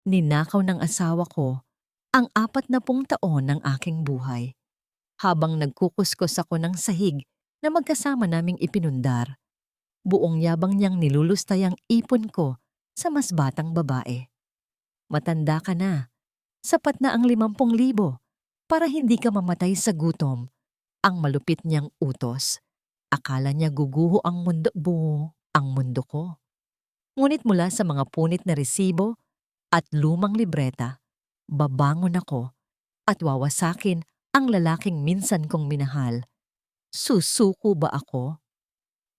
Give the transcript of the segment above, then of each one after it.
Ninakaw ng asawa ko ang 40 taon ng aking buhay. Habang nagkukuskos ako ng sahig na magkasama naming ipinundar, buong yabang niyang nilulustay ang ipon ko sa mas batang babae. Matanda ka na, sapat na ang 50,000 para hindi ka mamatay sa gutom. Ang malupit niyang utos. Akala niya guguho ang mundo ko. Ngunit mula sa mga punit na resibo at lumang libreta, babangon ako at wawasakin ang lalaking minsan kong minahal. Susuko ba ako?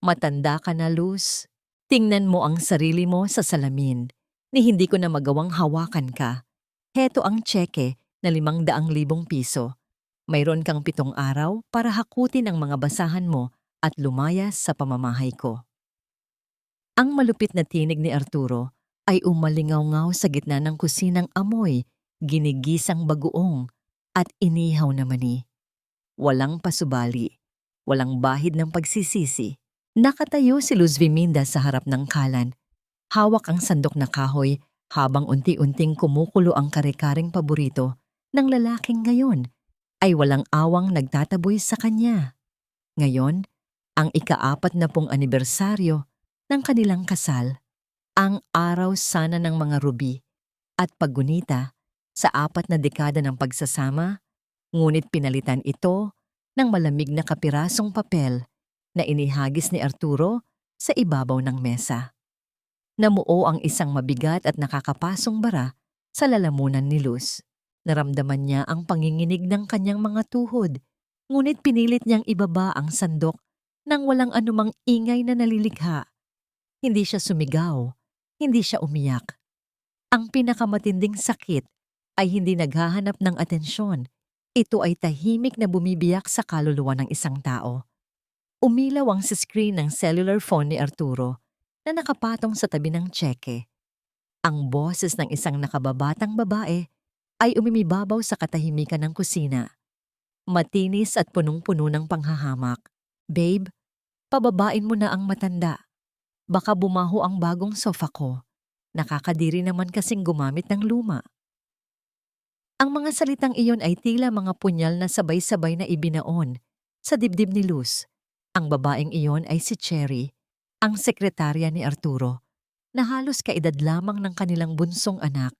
Matanda ka na, Luz. Tingnan mo ang sarili mo sa salamin ni hindi ko na magawang hawakan ka. Heto ang tseke na 500,000 piso. Mayroon kang 7 araw para hakutin ang mga basahan mo at lumayas sa pamamahay ko. Ang malupit na tinig ni Arturo ay umalingaw-ngaw sa gitna ng kusinang amoy, ginigisang bagoong at inihaw na mani. Walang pasubali, walang bahid ng pagsisisi. Nakatayo si Luz Viminda sa harap ng kalan. Hawak ang sandok na kahoy habang unti-unting kumukulo ang kare-karing paborito ng lalaking ngayon ay walang awang nagtataboy sa kanya. Ngayon, ang ika-40 anibersaryo ng kanilang kasal, ang araw sana ng mga rubi at paggunita sa 4 na dekada ng pagsasama, ngunit pinalitan ito ng malamig na kapirasong papel na inihagis ni Arturo sa ibabaw ng mesa. Namuo ang isang mabigat at nakakapasong bara sa lalamunan ni Luz. Naramdaman niya ang panginginig ng kanyang mga tuhod, ngunit pinilit niyang ibaba ang sandok nang walang anumang ingay na nalilikha. Hindi siya sumigaw, hindi siya umiyak. Ang pinakamatinding sakit ay hindi naghahanap ng atensyon. Ito ay tahimik na bumibiyak sa kaluluwa ng isang tao. Umilaw ang screen ng cellular phone ni Arturo na nakapatong sa tabi ng tseke. Ang boses ng isang nakababatang babae ay umibabaw sa katahimikan ng kusina. Matinis at punong-puno ng panghahamak. Babe, pababain mo na ang matanda. Baka bumaho ang bagong sofa ko. Nakakadiri naman kasing gumamit ng luma. Ang mga salitang iyon ay tila mga punyal na sabay-sabay na ibinaon sa dibdib ni Luz. Ang babaeng iyon ay si Cherry, ang sekretarya ni Arturo, na halos kaedad lamang ng kanilang bunsong anak.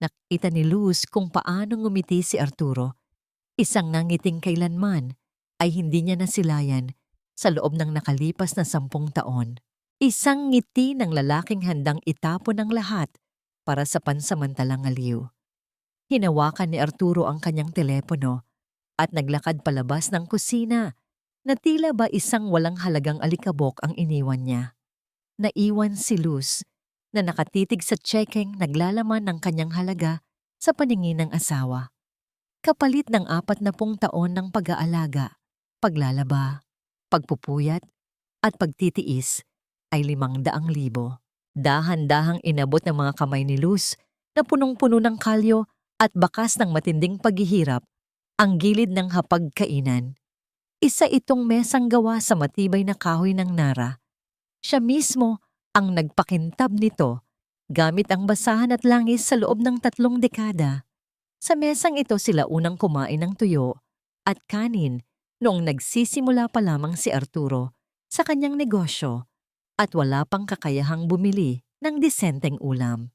Nakita ni Luz kung paano ngumiti si Arturo. Isang nangiting kailanman ay hindi niya nasilayan sa loob ng nakalipas na 10 taon. Isang ngiti ng lalaking handang itapon ang lahat para sa pansamantalang aliw. Hinawakan ni Arturo ang kanyang telepono at naglakad palabas ng kusina na tila ba isang walang halagang alikabok ang iniwan niya. Naiwan si Luz na nakatitig sa tsekeng naglalaman ng kanyang halaga sa paningin ng asawa. Kapalit ng 40 taon ng pag-aalaga, paglalaba, pagpupuyat at pagtitiis ay 500,000. Dahan-dahang inabot ng mga kamay ni Luz na punong-puno ng kalyo at bakas ng matinding paghihirap ang gilid ng hapagkainan. Isa itong mesang gawa sa matibay na kahoy ng nara. Siya mismo ang nagpakintab nito gamit ang basahan at langis sa loob ng 3 dekada. Sa mesang ito sila unang kumain ng tuyo at kanin noong nagsisimula pa lamang si Arturo sa kanyang negosyo at wala pang kakayahang bumili ng disenteng ulam.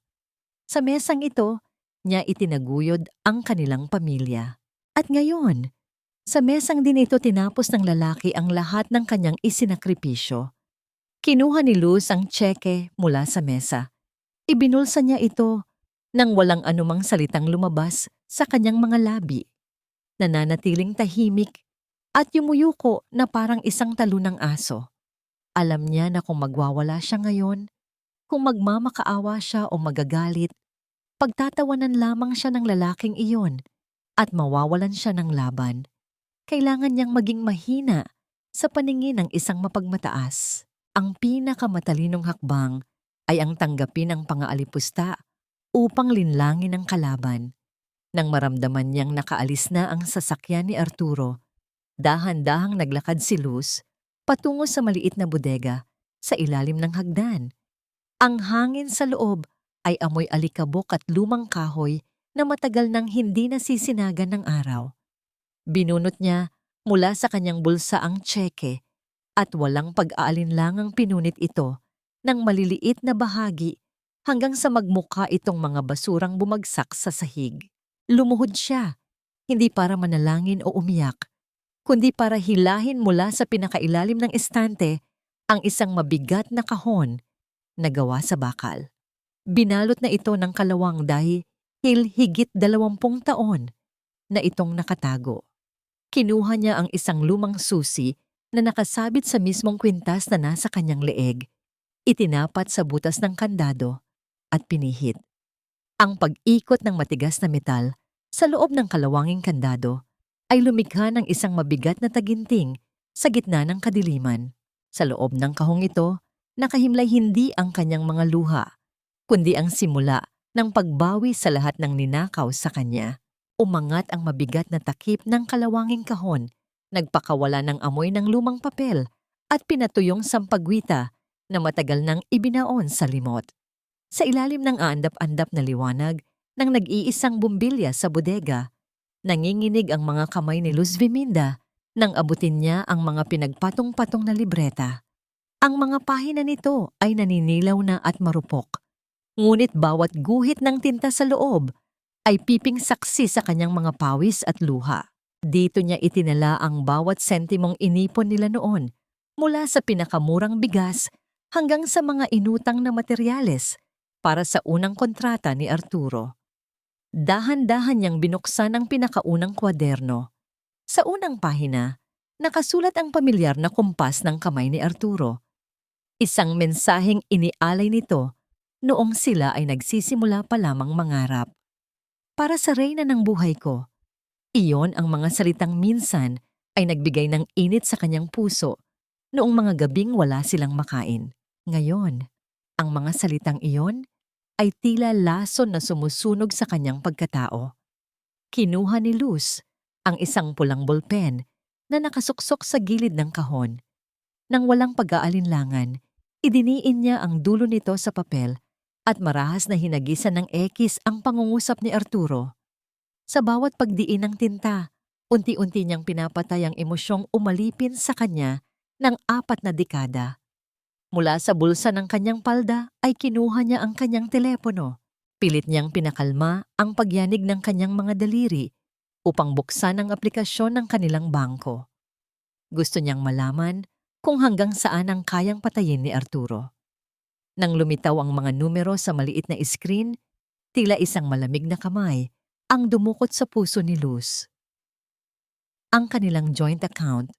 Sa mesang ito, niya itinaguyod ang kanilang pamilya. At ngayon, sa mesang din ito tinapos ng lalaki ang lahat ng kanyang isinakripisyo. Kinuha ni Luz ang tseke mula sa mesa. Ibinulsa niya ito nang walang anumang salitang lumabas sa kanyang mga labi. Nananatiling tahimik at yumuyuko na parang isang talo ng aso. Alam niya na kung magwawala siya ngayon, kung magmamakaawa siya o magagalit, pagtatawanan lamang siya ng lalaking iyon at mawawalan siya ng laban. Kailangan niyang maging mahina sa paningin ng isang mapagmataas. Ang pinakamatalinong hakbang ay ang tanggapin ang pangaalipusta upang linlangin ang kalaban. Nang maramdaman niyang nakaalis na ang sasakyan ni Arturo, dahan-dahang naglakad si Luz patungo sa maliit na bodega sa ilalim ng hagdan. Ang hangin sa loob ay amoy alikabok at lumang kahoy na matagal nang hindi nasisinagan ng araw. Binunot niya mula sa kanyang bulsa ang tseke at walang pag-aalinlangang pinunit ito ng maliliit na bahagi hanggang sa magmukha itong mga basurang bumagsak sa sahig. Lumuhod siya, hindi para manalangin o umiyak, kundi para hilahin mula sa pinakailalim ng estante ang isang mabigat na kahon na gawa sa bakal. Binalot na ito ng kalawang dahil higit 20 taon na itong nakatago. Kinuha niya ang isang lumang susi na nakasabit sa mismong kwintas na nasa kanyang leeg, itinapat sa butas ng kandado at pinihit. Ang pag-ikot ng matigas na metal sa loob ng kalawanging kandado ay lumikha ng isang mabigat na taginting sa gitna ng kadiliman. Sa loob ng kahong ito, nakahimlay hindi ang kanyang mga luha, kundi ang simula ng pagbawi sa lahat ng ninakaw sa kanya. Umangat ang mabigat na takip ng kalawanging kahon, nagpakawala ng amoy ng lumang papel at pinatuyong sampagwita na matagal nang ibinaon sa limot. Sa ilalim ng aandap-andap na liwanag ng nag-iisang bumbilya sa bodega, nanginginig ang mga kamay ni Luz Viminda nang abutin niya ang mga pinagpatong-patong na libreta. Ang mga pahina nito ay naninilaw na at marupok, ngunit bawat guhit ng tinta sa loob ay piping saksi sa kanyang mga pawis at luha. Dito niya itinala ang bawat sentimong inipon nila noon, mula sa pinakamurang bigas hanggang sa mga inutang na materyales para sa unang kontrata ni Arturo. Dahan-dahan niyang binuksan ang pinakaunang kwaderno. Sa unang pahina, nakasulat ang pamilyar na kumpas ng kamay ni Arturo. Isang mensaheng inialay nito noong sila ay nagsisimula pa lamang mangarap. Para sa reyna ng buhay ko, iyon ang mga salitang minsan ay nagbigay ng init sa kanyang puso noong mga gabing wala silang makain. Ngayon, ang mga salitang iyon ay tila lason na sumusunog sa kanyang pagkatao. Kinuha ni Luz ang isang pulang bolpen na nakasuksok sa gilid ng kahon. Nang walang pag-aalinlangan, idiniin niya ang dulo nito sa papel at marahas na hinagisan ng ekis ang pangungusap ni Arturo. Sa bawat pagdiin ng tinta, unti-unti niyang pinapatay ang emosyong umalipin sa kanya ng 4 na dekada. Mula sa bulsa ng kanyang palda ay kinuha niya ang kanyang telepono. Pilit niyang pinakalma ang pagyanig ng kanyang mga daliri upang buksan ang aplikasyon ng kanilang bangko. Gusto niyang malaman kung hanggang saan ang kayang patayin ni Arturo. Nang lumitaw ang mga numero sa maliit na screen, tila isang malamig na kamay ang dumukot sa puso ni Luz. Ang kanilang joint account,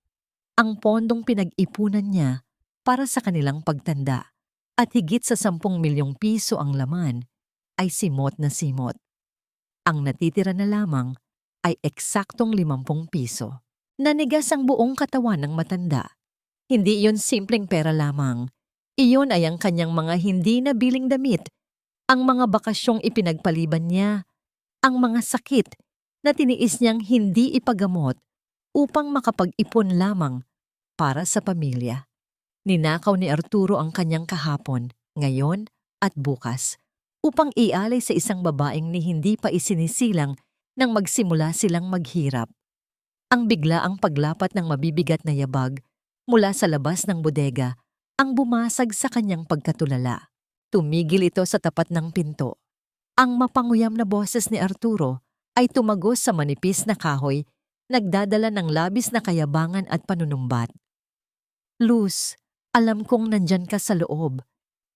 ang pondong pinag-ipunan niya para sa kanilang pagtanda at higit sa 10 milyong piso ang laman, ay simot na simot. Ang natitira na lamang ay eksaktong 50 piso. Nanigas ang buong katawan ng matanda. Hindi iyon simpleng pera lamang. Iyon ay ang kanyang mga hindi nabiling damit, ang mga bakasyong ipinagpaliban niya, ang mga sakit na tiniis niyang hindi ipagamot upang makapag-ipon lamang para sa pamilya. Ninakaw ni Arturo ang kanyang kahapon, ngayon at bukas upang ialay sa isang babaeng ni hindi pa isinisilang nang magsimula silang maghirap. Ang biglaang paglapat ng mabibigat na yabag mula sa labas ng bodega ang bumasag sa kanyang pagkatulala. Tumigil ito sa tapat ng pinto. Ang mapanguyam na boses ni Arturo ay tumagos sa manipis na kahoy, nagdadala ng labis na kayabangan at panunumbat. Luz, alam kong nandyan ka sa loob.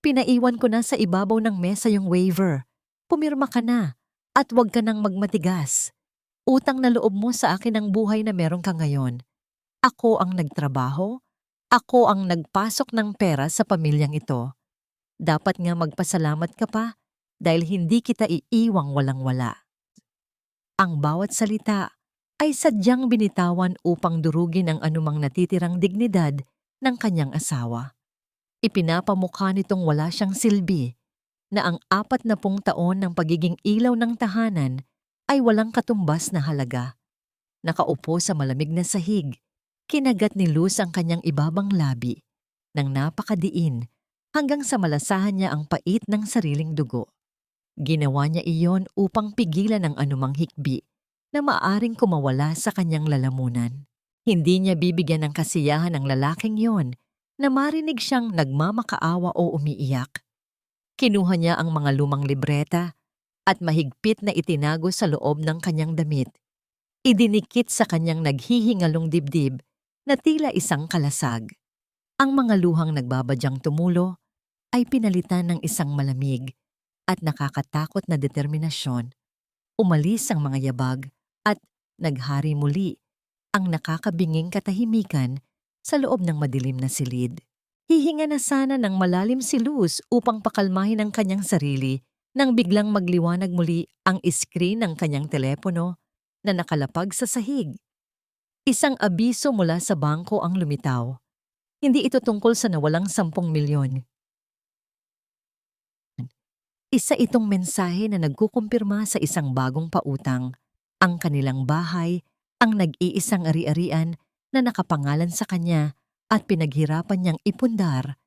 Pinaiwan ko na sa ibabaw ng mesa yung waiver. Pumirma ka na at huwag ka nang magmatigas. Utang na loob mo sa akin ang buhay na meron ka ngayon. Ako ang nagtrabaho. Ako ang nagpasok ng pera sa pamilyang ito. Dapat nga magpasalamat ka pa dahil hindi kita iiwang walang-wala. Ang bawat salita ay sadyang binitawan upang durugin ang anumang natitirang dignidad ng kanyang asawa. Ipinapamukha nitong wala siyang silbi, na ang 40 taon ng pagiging ilaw ng tahanan ay walang katumbas na halaga. Nakaupo sa malamig na sahig, kinagat ni Luz ang kanyang ibabang labi nang napakadiin hanggang sa malasahan niya ang pait ng sariling dugo. Ginawa niya iyon upang pigilan ang anumang hikbi na maaring kumawala sa kanyang lalamunan. Hindi niya bibigyan ng kasiyahan ang lalaking yon na marinig siyang nagmamakaawa o umiiyak. Kinuha niya ang mga lumang libreta at mahigpit na itinago sa loob ng kanyang damit. Idinikit sa kanyang naghihingalong dibdib na tila isang kalasag. Ang mga luhang nagbabadyang tumulo ay pinalitan ng isang malamig at nakakatakot na determinasyon. Umalis ang mga yabag at naghari muli ang nakakabinging katahimikan sa loob ng madilim na silid. Hihinga na sana ng malalim si Luz upang pakalmahin ang kanyang sarili nang biglang magliwanag muli ang iskrin ng kanyang telepono na nakalapag sa sahig. Isang abiso mula sa bangko ang lumitaw. Hindi ito tungkol sa nawalang 10 milyon. Isa itong mensahe na nagkukumpirma sa isang bagong pautang. Ang kanilang bahay, ang nag-iisang ari-arian na nakapangalan sa kanya at pinaghirapan niyang ipundar,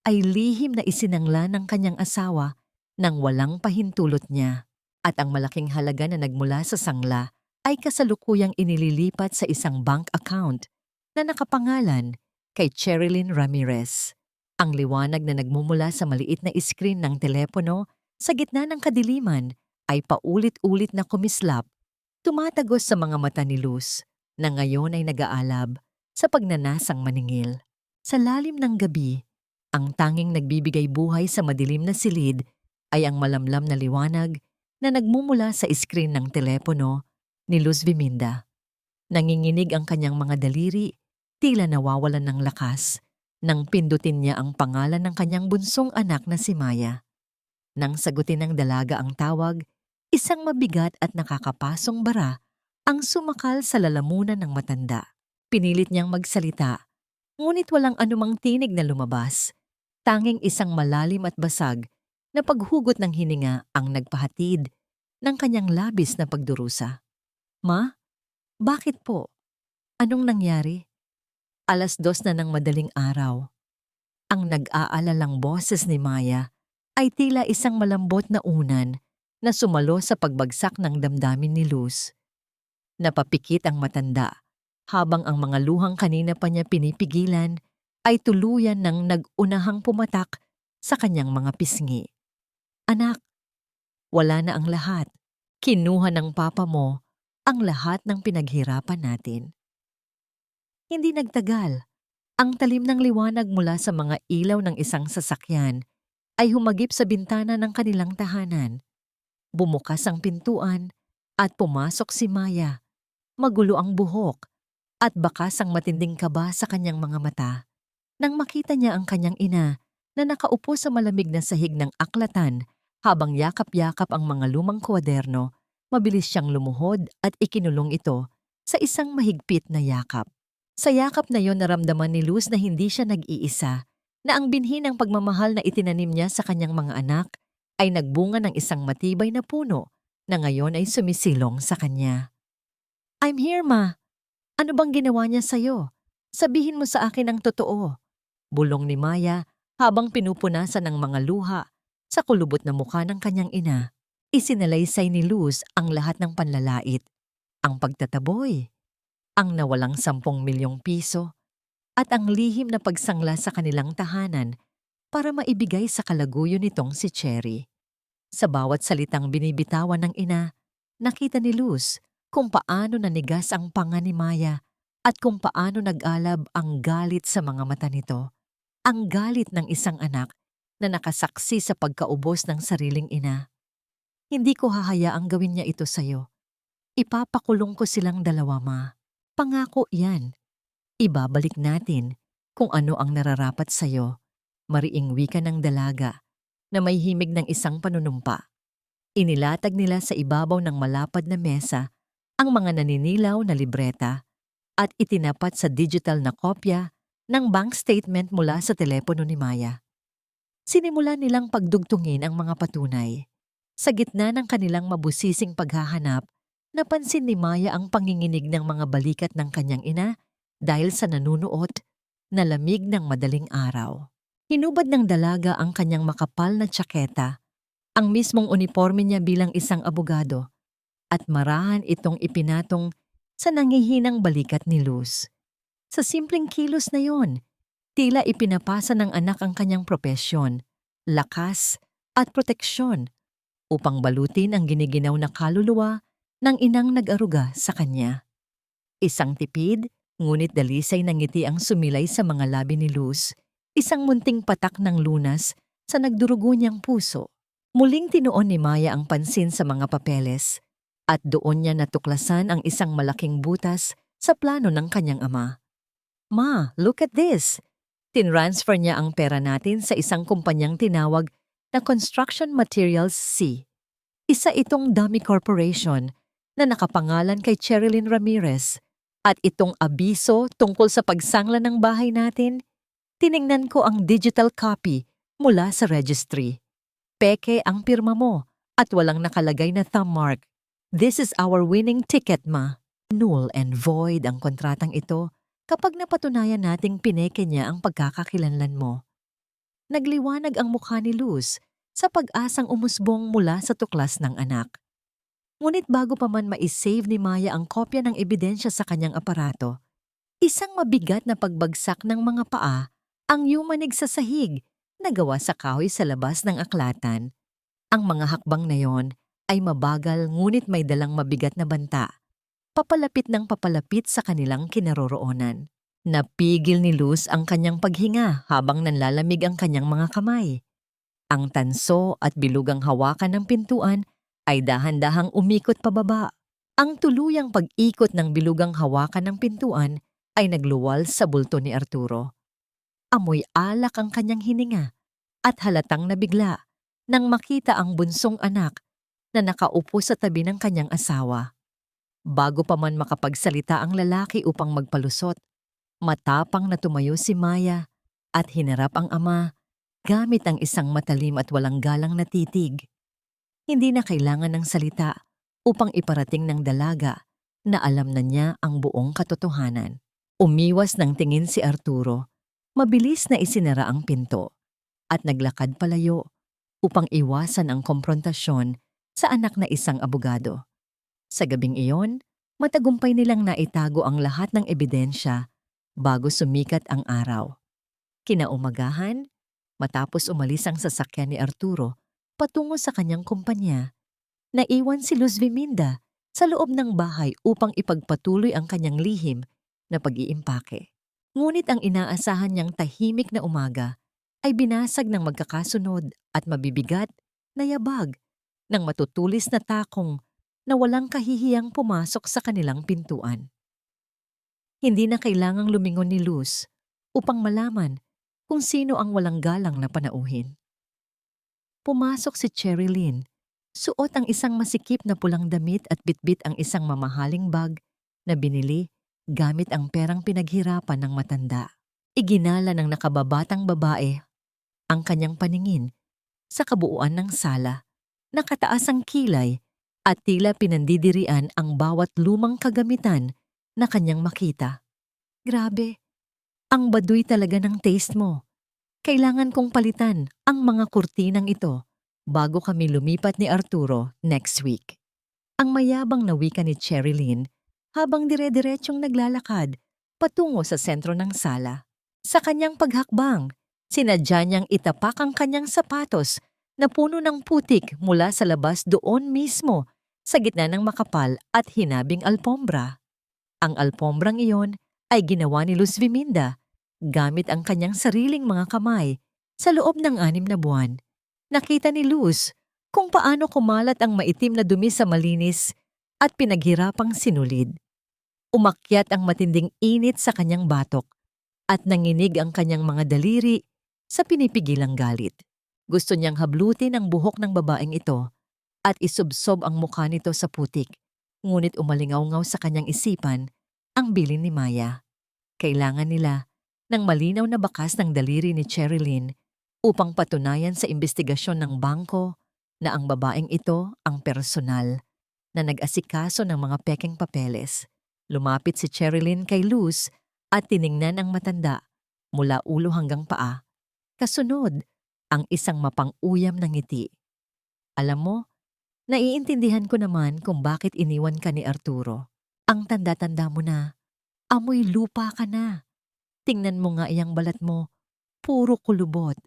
ay lihim na isinangla ng kanyang asawa nang walang pahintulot niya. At ang malaking halaga na nagmula sa sangla ay kasalukuyang inililipat sa isang bank account na nakapangalan kay Cherilyn Ramirez. Ang liwanag na nagmumula sa maliit na iskrin ng telepono sa gitna ng kadiliman ay paulit-ulit na kumislap, tumatagos sa mga mata ni Luz na ngayon ay nag-aalab sa pagnanasang maningil. Sa lalim ng gabi, ang tanging nagbibigay buhay sa madilim na silid ay ang malamlam na liwanag na nagmumula sa iskrin ng telepono ni Luz Viminda. Nanginginig ang kanyang mga daliri, tila nawawalan ng lakas nang pindutin niya ang pangalan ng kanyang bunsong anak na si Maya. Nang sagutin ng dalaga ang tawag, isang mabigat at nakakapasong bara ang sumakal sa lalamunan ng matanda. Pinilit niyang magsalita, ngunit walang anumang tinig na lumabas. Tanging isang malalim at basag na paghugot ng hininga ang nagpahatid ng kanyang labis na pagdurusa. Ma, bakit po? Anong nangyari? 2:00 na ng madaling araw. Ang nag-aalalang boses ni Maya ay tila isang malambot na unan na sumalo sa pagbagsak ng damdamin ni Luz. Napapikit ang matanda habang ang mga luhang kanina pa niya pinipigilan ay tuluyan ng nag-unahang pumatak sa kanyang mga pisngi. Anak, wala na ang lahat. Kinuha ng papa mo ang lahat ng pinaghirapan natin. Hindi nagtagal. Ang talim ng liwanag mula sa mga ilaw ng isang sasakyan ay humagip sa bintana ng kanilang tahanan. Bumukas ang pintuan at pumasok si Maya. Magulo ang buhok at bakas ang matinding kaba sa kanyang mga mata. Nang makita niya ang kanyang ina na nakaupo sa malamig na sahig ng aklatan habang yakap-yakap ang mga lumang kwaderno, mabilis siyang lumuhod at ikinulong ito sa isang mahigpit na yakap. Sa yakap na yon naramdaman ni Luz na hindi siya nag-iisa, na ang binhi ng pagmamahal na itinanim niya sa kanyang mga anak ay nagbunga ng isang matibay na puno na ngayon ay sumisilong sa kanya. I'm here, Ma. Ano bang ginawa niya sa'yo? Sabihin mo sa akin ang totoo. Bulong ni Maya habang pinupunasan ng mga luha sa kulubot na mukha ng kanyang ina. Isinalaysay ni Luz ang lahat ng panlalait, ang pagtataboy, ang nawalang 10 milyong piso, at ang lihim na pagsangla sa kanilang tahanan para maibigay sa kalaguyo nitong si Cherry. Sa bawat salitang binibitawan ng ina, nakita ni Luz kung paano nanigas ang panga ni Maya at kung paano nag-alab ang galit sa mga mata nito. Ang galit ng isang anak na nakasaksi sa pagkaubos ng sariling ina. Hindi ko hahayaang gawin niya ito sa'yo. Ipapakulong ko silang dalawa, Ma. Pangako yan. Ibabalik natin kung ano ang nararapat sa'yo. Mariing wika ng dalaga na may himig ng isang panunumpa. Inilatag nila sa ibabaw ng malapad na mesa ang mga naninilaw na libreta at itinapat sa digital na kopya ng bank statement mula sa telepono ni Maya. Sinimulan nilang pagdugtungin ang mga patunay. Sa gitna ng kanilang mabusising paghahanap, napansin ni Maya ang panginginig ng mga balikat ng kanyang ina dahil sa nanunuot na lamig ng madaling araw. Hinubad ng dalaga ang kanyang makapal na tsaketa ang mismong uniforme niya bilang isang abogado, at marahan itong ipinatong sa nangihinang balikat ni Luz. Sa simpleng kilos na yon, tila ipinapasa ng anak ang kanyang propesyon, lakas at proteksyon upang balutin ang giniginaw na kaluluwa ng inang nag-aruga sa kanya. Isang tipid, ngunit dalisay na ngiti ang sumilay sa mga labi ni Luz, isang munting patak ng lunas sa nagdurugo niyang puso. Muling tinuon ni Maya ang pansin sa mga papeles at doon niya natuklasan ang isang malaking butas sa plano ng kanyang ama. "Ma, look at this!" Tinransfer niya ang pera natin sa isang kumpanyang tinawag na Construction Materials C. Isa itong dummy corporation na nakapangalan kay Cherilyn Ramirez, at itong abiso tungkol sa pagsangla ng bahay natin, tiningnan ko ang digital copy mula sa registry. Peke ang pirma mo at walang nakalagay na thumb mark. "This is our winning ticket, ma." Null and void ang kontratang ito kapag napatunayan nating pineke niya ang pagkakakilanlan mo. Nagliwanag ang mukha ni Luz sa pag-asang umusbong mula sa tuklas ng anak. Ngunit bago pa man ma-save ni Maya ang kopya ng ebidensya sa kanyang aparato, isang mabigat na pagbagsak ng mga paa ang yumanig sa sahig na gawa sa kahoy sa labas ng aklatan. Ang mga hakbang na yon ay mabagal ngunit may dalang mabigat na banta, papalapit ng papalapit sa kanilang kinaroroonan. Napigil ni Luz ang kanyang paghinga habang nanlalamig ang kanyang mga kamay. Ang tanso at bilugang hawakan ng pintuan ay dahan-dahang umikot pababa. Ang tuluyang pag-ikot ng bilugang hawakan ng pintuan ay nagluwal sa bulto ni Arturo. Amoy alak ang kanyang hininga at halatang nabigla nang makita ang bunsong anak na nakaupo sa tabi ng kanyang asawa. Bago pa man makapagsalita ang lalaki upang magpalusot, matapang na tumayo si Maya at hinarap ang ama gamit ang isang matalim at walang galang na titig. Hindi na kailangan ng salita upang iparating ng dalaga na alam na niya ang buong katotohanan. Umiwas ng tingin si Arturo, mabilis na isinara ang pinto at naglakad palayo upang iwasan ang komprontasyon sa anak na isang abogado. Sa gabing iyon, matagumpay nilang naitago ang lahat ng ebidensya bago sumikat ang araw. Kinaumagahan, matapos umalis ang sasakyan ni Arturo patungo sa kanyang kumpanya, naiwan si Luz Viminda sa loob ng bahay upang ipagpatuloy ang kanyang lihim na pag-iimpake. Ngunit ang inaasahan niyang tahimik na umaga ay binasag ng magkakasunod at mabibigat na yabag ng matutulis na takong na walang kahihiyang pumasok sa kanilang pintuan. Hindi na kailangang lumingon ni Luz upang malaman kung sino ang walang galang na panauhin. Pumasok si Cherilyn, suot ang isang masikip na pulang damit at bitbit ang isang mamahaling bag na binili gamit ang perang pinaghirapan ng matanda. Iginala ng nakababatang babae ang kanyang paningin sa kabuuan ng sala, nakataas ang kilay at tila pinandidirian ang bawat lumang kagamitan na kanyang makita. "Grabe, ang baduy talaga ng taste mo. Kailangan kong palitan ang mga kurtinang ito bago kami lumipat ni Arturo next week." Ang mayabang na wika ni Cherilyn habang dire-diretsyong naglalakad patungo sa sentro ng sala. Sa kanyang paghakbang, sinadya niyang itapak ang kanyang sapatos na puno ng putik mula sa labas doon mismo sa gitna ng makapal at hinabing alpombra. Ang alpombrang iyon ay ginawa ni Luz Viminda gamit ang kanyang sariling mga kamay sa loob ng 6 na buwan. Nakita ni Luz kung paano kumalat ang maitim na dumi sa malinis at pinaghirapang sinulid. Umakyat ang matinding init sa kanyang batok at nanginig ang kanyang mga daliri sa pinipigilang galit. Gusto niyang hablutin ang buhok ng babaeng ito at isubsob ang mukha nito sa putik, ngunit umalingaw-ngaw sa kanyang isipan ang bilin ni Maya. Kailangan nila ng malinaw na bakas ng daliri ni Cherilyn upang patunayan sa imbestigasyon ng bangko na ang babaeng ito ang personal na nag-asikaso ng mga pekeng papeles. Lumapit si Cherilyn kay Luz at tiningnan ang matanda mula ulo hanggang paa. Kasunod, ang isang mapang-uyam na ngiti. Alam mo, naiintindihan ko naman kung bakit iniwan ka ni Arturo. Ang tanda-tanda mo na, amoy lupa ka na. Tingnan mo nga iyang balat mo, puro kulubot.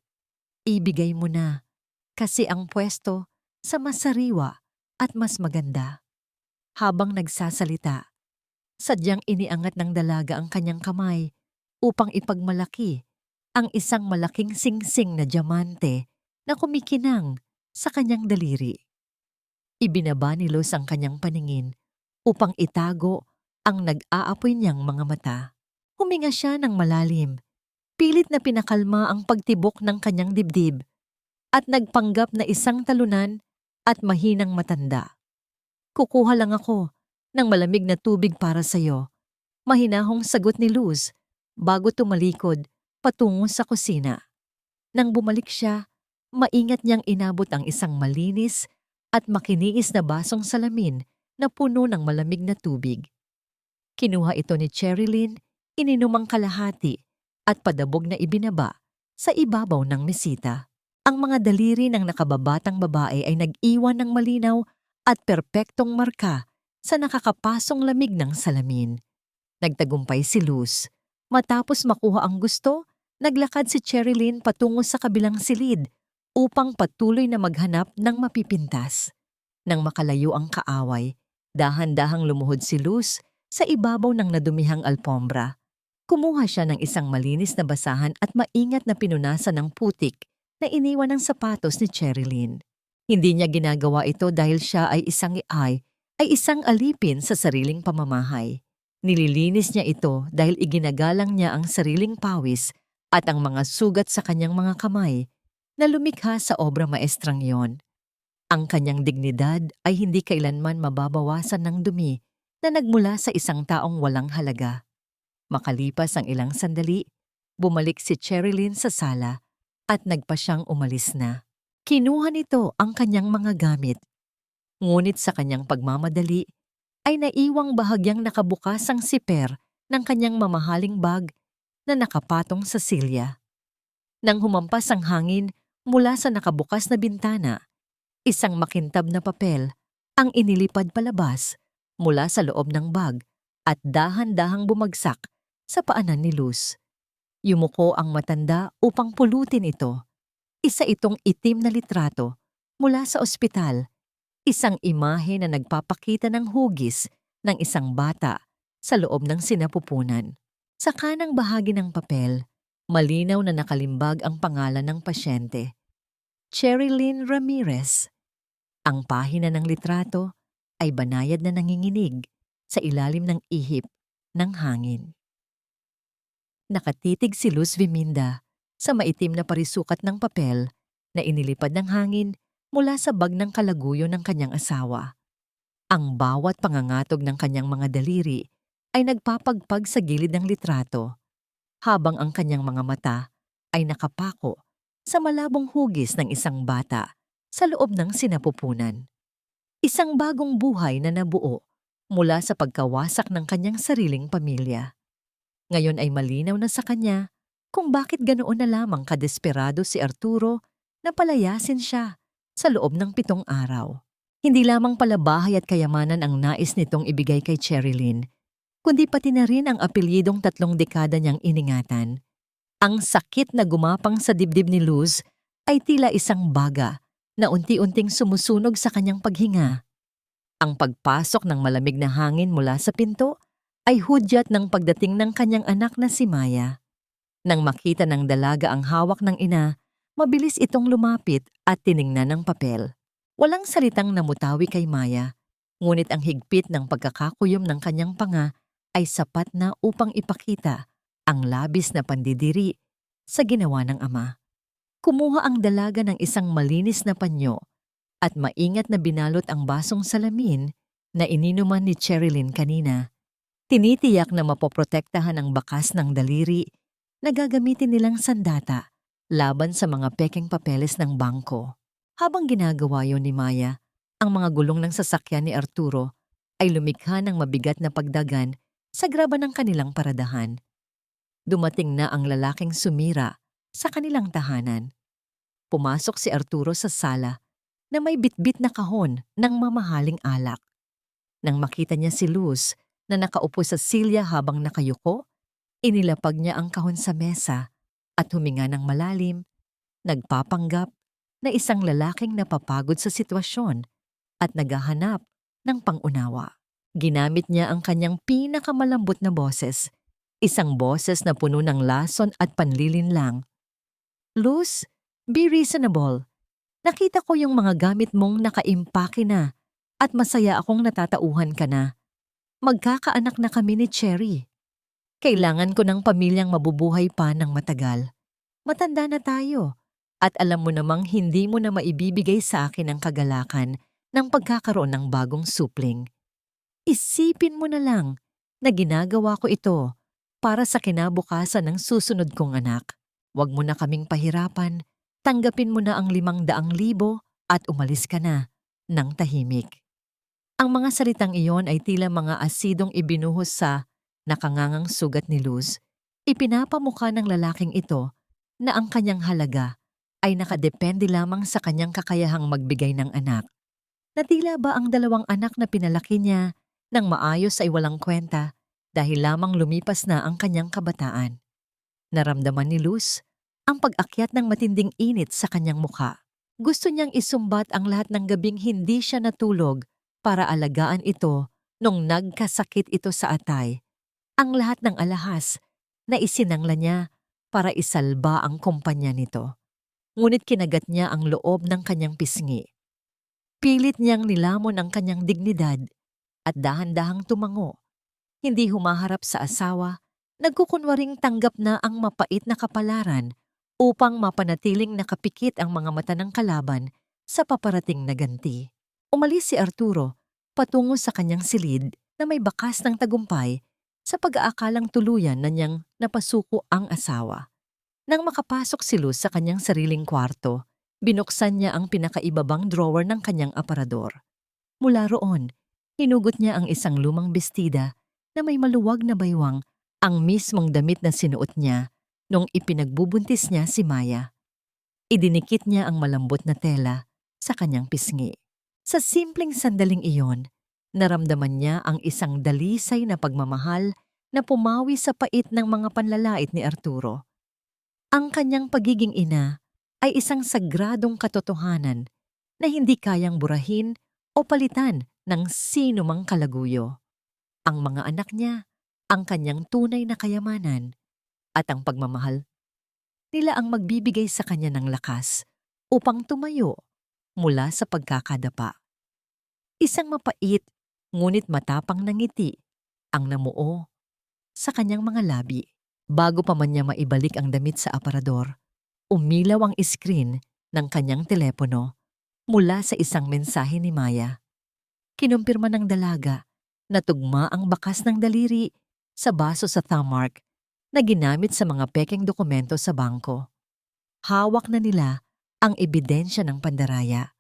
Ibigay mo na, kasi ang pwesto sa mas sariwa at mas maganda. Habang nagsasalita, sadyang iniangat ng dalaga ang kanyang kamay upang ipagmalaki ang isang malaking singsing na diamante na kumikinang sa kanyang daliri. Ibinaba ni Luz ang kanyang paningin upang itago ang nag-aapoy niyang mga mata. Huminga siya ng malalim, pilit na pinakalma ang pagtibok ng kanyang dibdib at nagpanggap na isang talunan at mahinang matanda. Kukuha lang ako ng malamig na tubig para sa'yo. Mahinahong sagot ni Luz bago tumalikod patungo sa kusina. Nang bumalik siya, maingat niyang inabot ang isang malinis at makiniis na basong salamin na puno ng malamig na tubig. Kinuha ito ni Cherilyn, ininom ang kalahati at padabog na ibinaba sa ibabaw ng mesita. Ang mga daliri ng nakababatang babae ay nag-iwan ng malinaw at perpektong marka sa nakakapasong lamig ng salamin. Nagtagumpay si Luz. Matapos makuha ang gusto, naglakad si Cherilyn patungo sa kabilang silid upang patuloy na maghanap ng mapipintas. Nang makalayo ang kaaway, dahan-dahang lumuhod si Luz sa ibabaw ng nadumihang alpombra. Kumuha siya ng isang malinis na basahan at maingat na pinunasan ng putik na iniwan ng sapatos ni Cherilyn. Hindi niya ginagawa ito dahil siya ay isang alipin sa sariling pamamahay. Nililinis niya ito dahil iginagalang niya ang sariling pawis at ang mga sugat sa kanyang mga kamay na lumikha sa obra maestrang iyon. Ang kanyang dignidad ay hindi kailanman mababawasan ng dumi na nagmula sa isang taong walang halaga. Makalipas ang ilang sandali, bumalik si Cherilyn sa sala at nagpa siyang umalis na. Kinuha nito ang kanyang mga gamit. Ngunit sa kanyang pagmamadali, ay naiwang bahagyang nakabukas ang siper ng kanyang mamahaling bag na nakapatong sa silya. Nang humampas ang hangin mula sa nakabukas na bintana, isang makintab na papel ang inilipad palabas mula sa loob ng bag at dahan-dahang bumagsak sa paanan ni Luz. Yumuko ang matanda upang pulutin ito. Isa itong itim na litrato mula sa ospital, isang imahe na nagpapakita ng hugis ng isang bata sa loob ng sinapupunan. Sa kanang bahagi ng papel, malinaw na nakalimbag ang pangalan ng pasyente, Cherilyn Ramirez. Ang pahina ng litrato ay banayad na nanginginig sa ilalim ng ihip ng hangin. Nakatitig si Luz Viminda sa maitim na parisukat ng papel na inilipad ng hangin mula sa bag ng kalaguyo ng kanyang asawa. Ang bawat pangangatog ng kanyang mga daliri ay nagpapagpag sa gilid ng litrato, habang ang kanyang mga mata ay nakapako sa malabong hugis ng isang bata sa loob ng sinapupunan. Isang bagong buhay na nabuo mula sa pagkawasak ng kanyang sariling pamilya. Ngayon ay malinaw na sa kanya kung bakit ganoon na lamang kadesperado si Arturo na palayasin siya sa loob ng 7 araw. Hindi lamang pala bahay at kayamanan ang nais nitong ibigay kay Cherilyn, kundi pati na rin ang apelyidong 3 dekada niyang iningatan. Ang sakit na gumapang sa dibdib ni Luz ay tila isang baga na unti-unting sumusunog sa kanyang paghinga. Ang pagpasok ng malamig na hangin mula sa pinto ay hudyat ng pagdating ng kanyang anak na si Maya. Nang makita ng dalaga ang hawak ng ina, mabilis itong lumapit at tiningnan ng papel. Walang salitang namutawi kay Maya, ngunit ang higpit ng pagkakakuyom ng kanyang panga ay sapat na upang ipakita ang labis na pandidiri sa ginawa ng ama. Kumuha ang dalaga ng isang malinis na panyo at maingat na binalot ang basong salamin na ininuman ni Cherilyn kanina. Tinitiyak na mapoprotektahan ang bakas ng daliri na gagamitin nilang sandata laban sa mga pekeng papeles ng bangko. Habang ginagawa yon ni Maya, ang mga gulong ng sasakyan ni Arturo ay lumikha ng mabigat na pagdagan sa graba ng kanilang paradahan. Dumating na ang lalaking sumira sa kanilang tahanan. Pumasok si Arturo sa sala na may bitbit na kahon ng mamahaling alak. Nang makita niya si Luz na nakaupo sa silya habang nakayuko, inilapag niya ang kahon sa mesa at huminga ng malalim, nagpapanggap na isang lalaking napapagod sa sitwasyon at naghahanap ng pangunawa. Ginamit niya ang kanyang pinakamalambot na boses, isang boses na puno ng lason at panlilinlang. Luz, be reasonable. Nakita ko yung mga gamit mong nakaimpake na at masaya akong natatauhan ka na. Magkakaanak na kami ni Cherry. Kailangan ko ng pamilyang mabubuhay pa ng matagal. Matanda na tayo at alam mo namang hindi mo na maibibigay sa akin ang kagalakan ng pagkakaroon ng bagong supling. Isipin mo na lang na ginagawa ko ito para sa kinabukasan ng susunod kong anak. Huwag mo na kaming pahirapan, tanggapin mo na ang 500,000 at umalis ka na ng tahimik. Ang mga salitang iyon ay tila mga asidong ibinuhos sa nakangangang sugat ni Luz. Ipinapamukha ng lalaking ito na ang kanyang halaga ay nakadepende lamang sa kanyang kakayahang magbigay ng anak. Na tila ba ang 2 anak na pinalaki niya ng maayos ay walang kwenta dahil lamang lumipas na ang kanyang kabataan. Naramdaman ni Luz ang pag-akyat ng matinding init sa kanyang mukha. Gusto niyang isumbat ang lahat ng gabing hindi siya natulog para alagaan ito nung nagkasakit ito sa atay. Ang lahat ng alahas na isinangla niya para isalba ang kumpanya nito. Ngunit kinagat niya ang loob ng kanyang pisngi. Pilit niyang nilamon ang kanyang dignidad at dahan-dahang tumango. Hindi humaharap sa asawa, nagkukunwaring tanggap na ang mapait na kapalaran upang mapanatiling nakapikit ang mga mata ng kalaban sa paparating na ganti. Umalis si Arturo patungo sa kanyang silid na may bakas ng tagumpay sa pag-aakalang tuluyan na niyang napasuko ang asawa. Nang makapasok si Luz sa kanyang sariling kwarto, binuksan niya ang pinakaibabang drawer ng kanyang aparador. Mula roon, hinugot niya ang isang lumang bestida na may maluwag na baywang, ang mismong damit na sinuot niya nung ipinagbubuntis niya si Maya. Idinikit niya ang malambot na tela sa kanyang pisngi. Sa simpleng sandaling iyon, naramdaman niya ang isang dalisay na pagmamahal na pumawi sa pait ng mga panlalait ni Arturo. Ang kanyang pagiging ina ay isang sagradong katotohanan na hindi kayang burahin o palitan ng sino mang kalaguyo. Ang mga anak niya, ang kanyang tunay na kayamanan, at ang pagmamahal nila ang magbibigay sa kanya ng lakas upang tumayo mula sa pagkakadapa. Isang mapait ngunit matapang na ngiti ang namuo sa kanyang mga labi. Bago pa man niya maibalik ang damit sa aparador, umilaw ang screen ng kanyang telepono mula sa isang mensahe ni Maya. Kinumpirma ng dalaga na tugma ang bakas ng daliri sa baso sa thumb mark na ginamit sa mga pekeng dokumento sa bangko. Hawak na nila ang ebidensya ng pandaraya.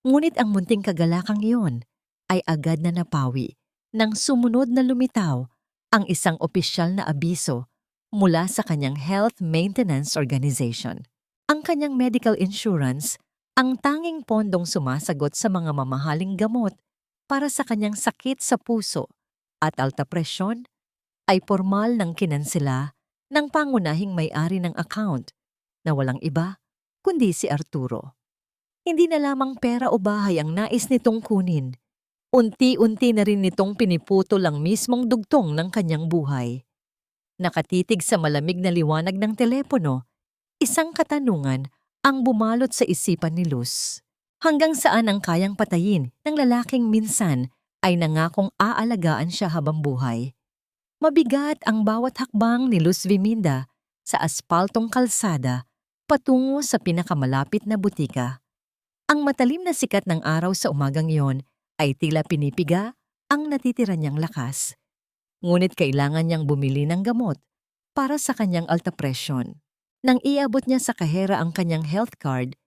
Ngunit ang munting kagalakang iyon ay agad na napawi nang sumunod na lumitaw ang isang opisyal na abiso mula sa kanyang Health Maintenance Organization. Ang kanyang medical insurance ang tanging pondong sumasagot sa mga mamahaling gamot para sa kanyang sakit sa puso at alta presyon ay formal ng kinansela ng pangunahing may-ari ng account na walang iba kundi si Arturo. Hindi na lamang pera o bahay ang nais nitong kunin. Unti-unti na rin nitong piniputol ang mismong dugtong ng kanyang buhay. Nakatitig sa malamig na liwanag ng telepono, isang katanungan ang bumalot sa isipan ni Luz. Hanggang saan ang kayang patayin ng lalaking minsan ay nangakong aalagaan siya habang buhay? Mabigat ang bawat hakbang ni Luz Viminda sa aspaltong kalsada patungo sa pinakamalapit na butika. Ang matalim na sikat ng araw sa umagang iyon ay tila pinipiga ang natitira niyang lakas. Ngunit kailangan niyang bumili ng gamot para sa kanyang alta presyon. Nang iabot niya sa kahera ang kanyang health card,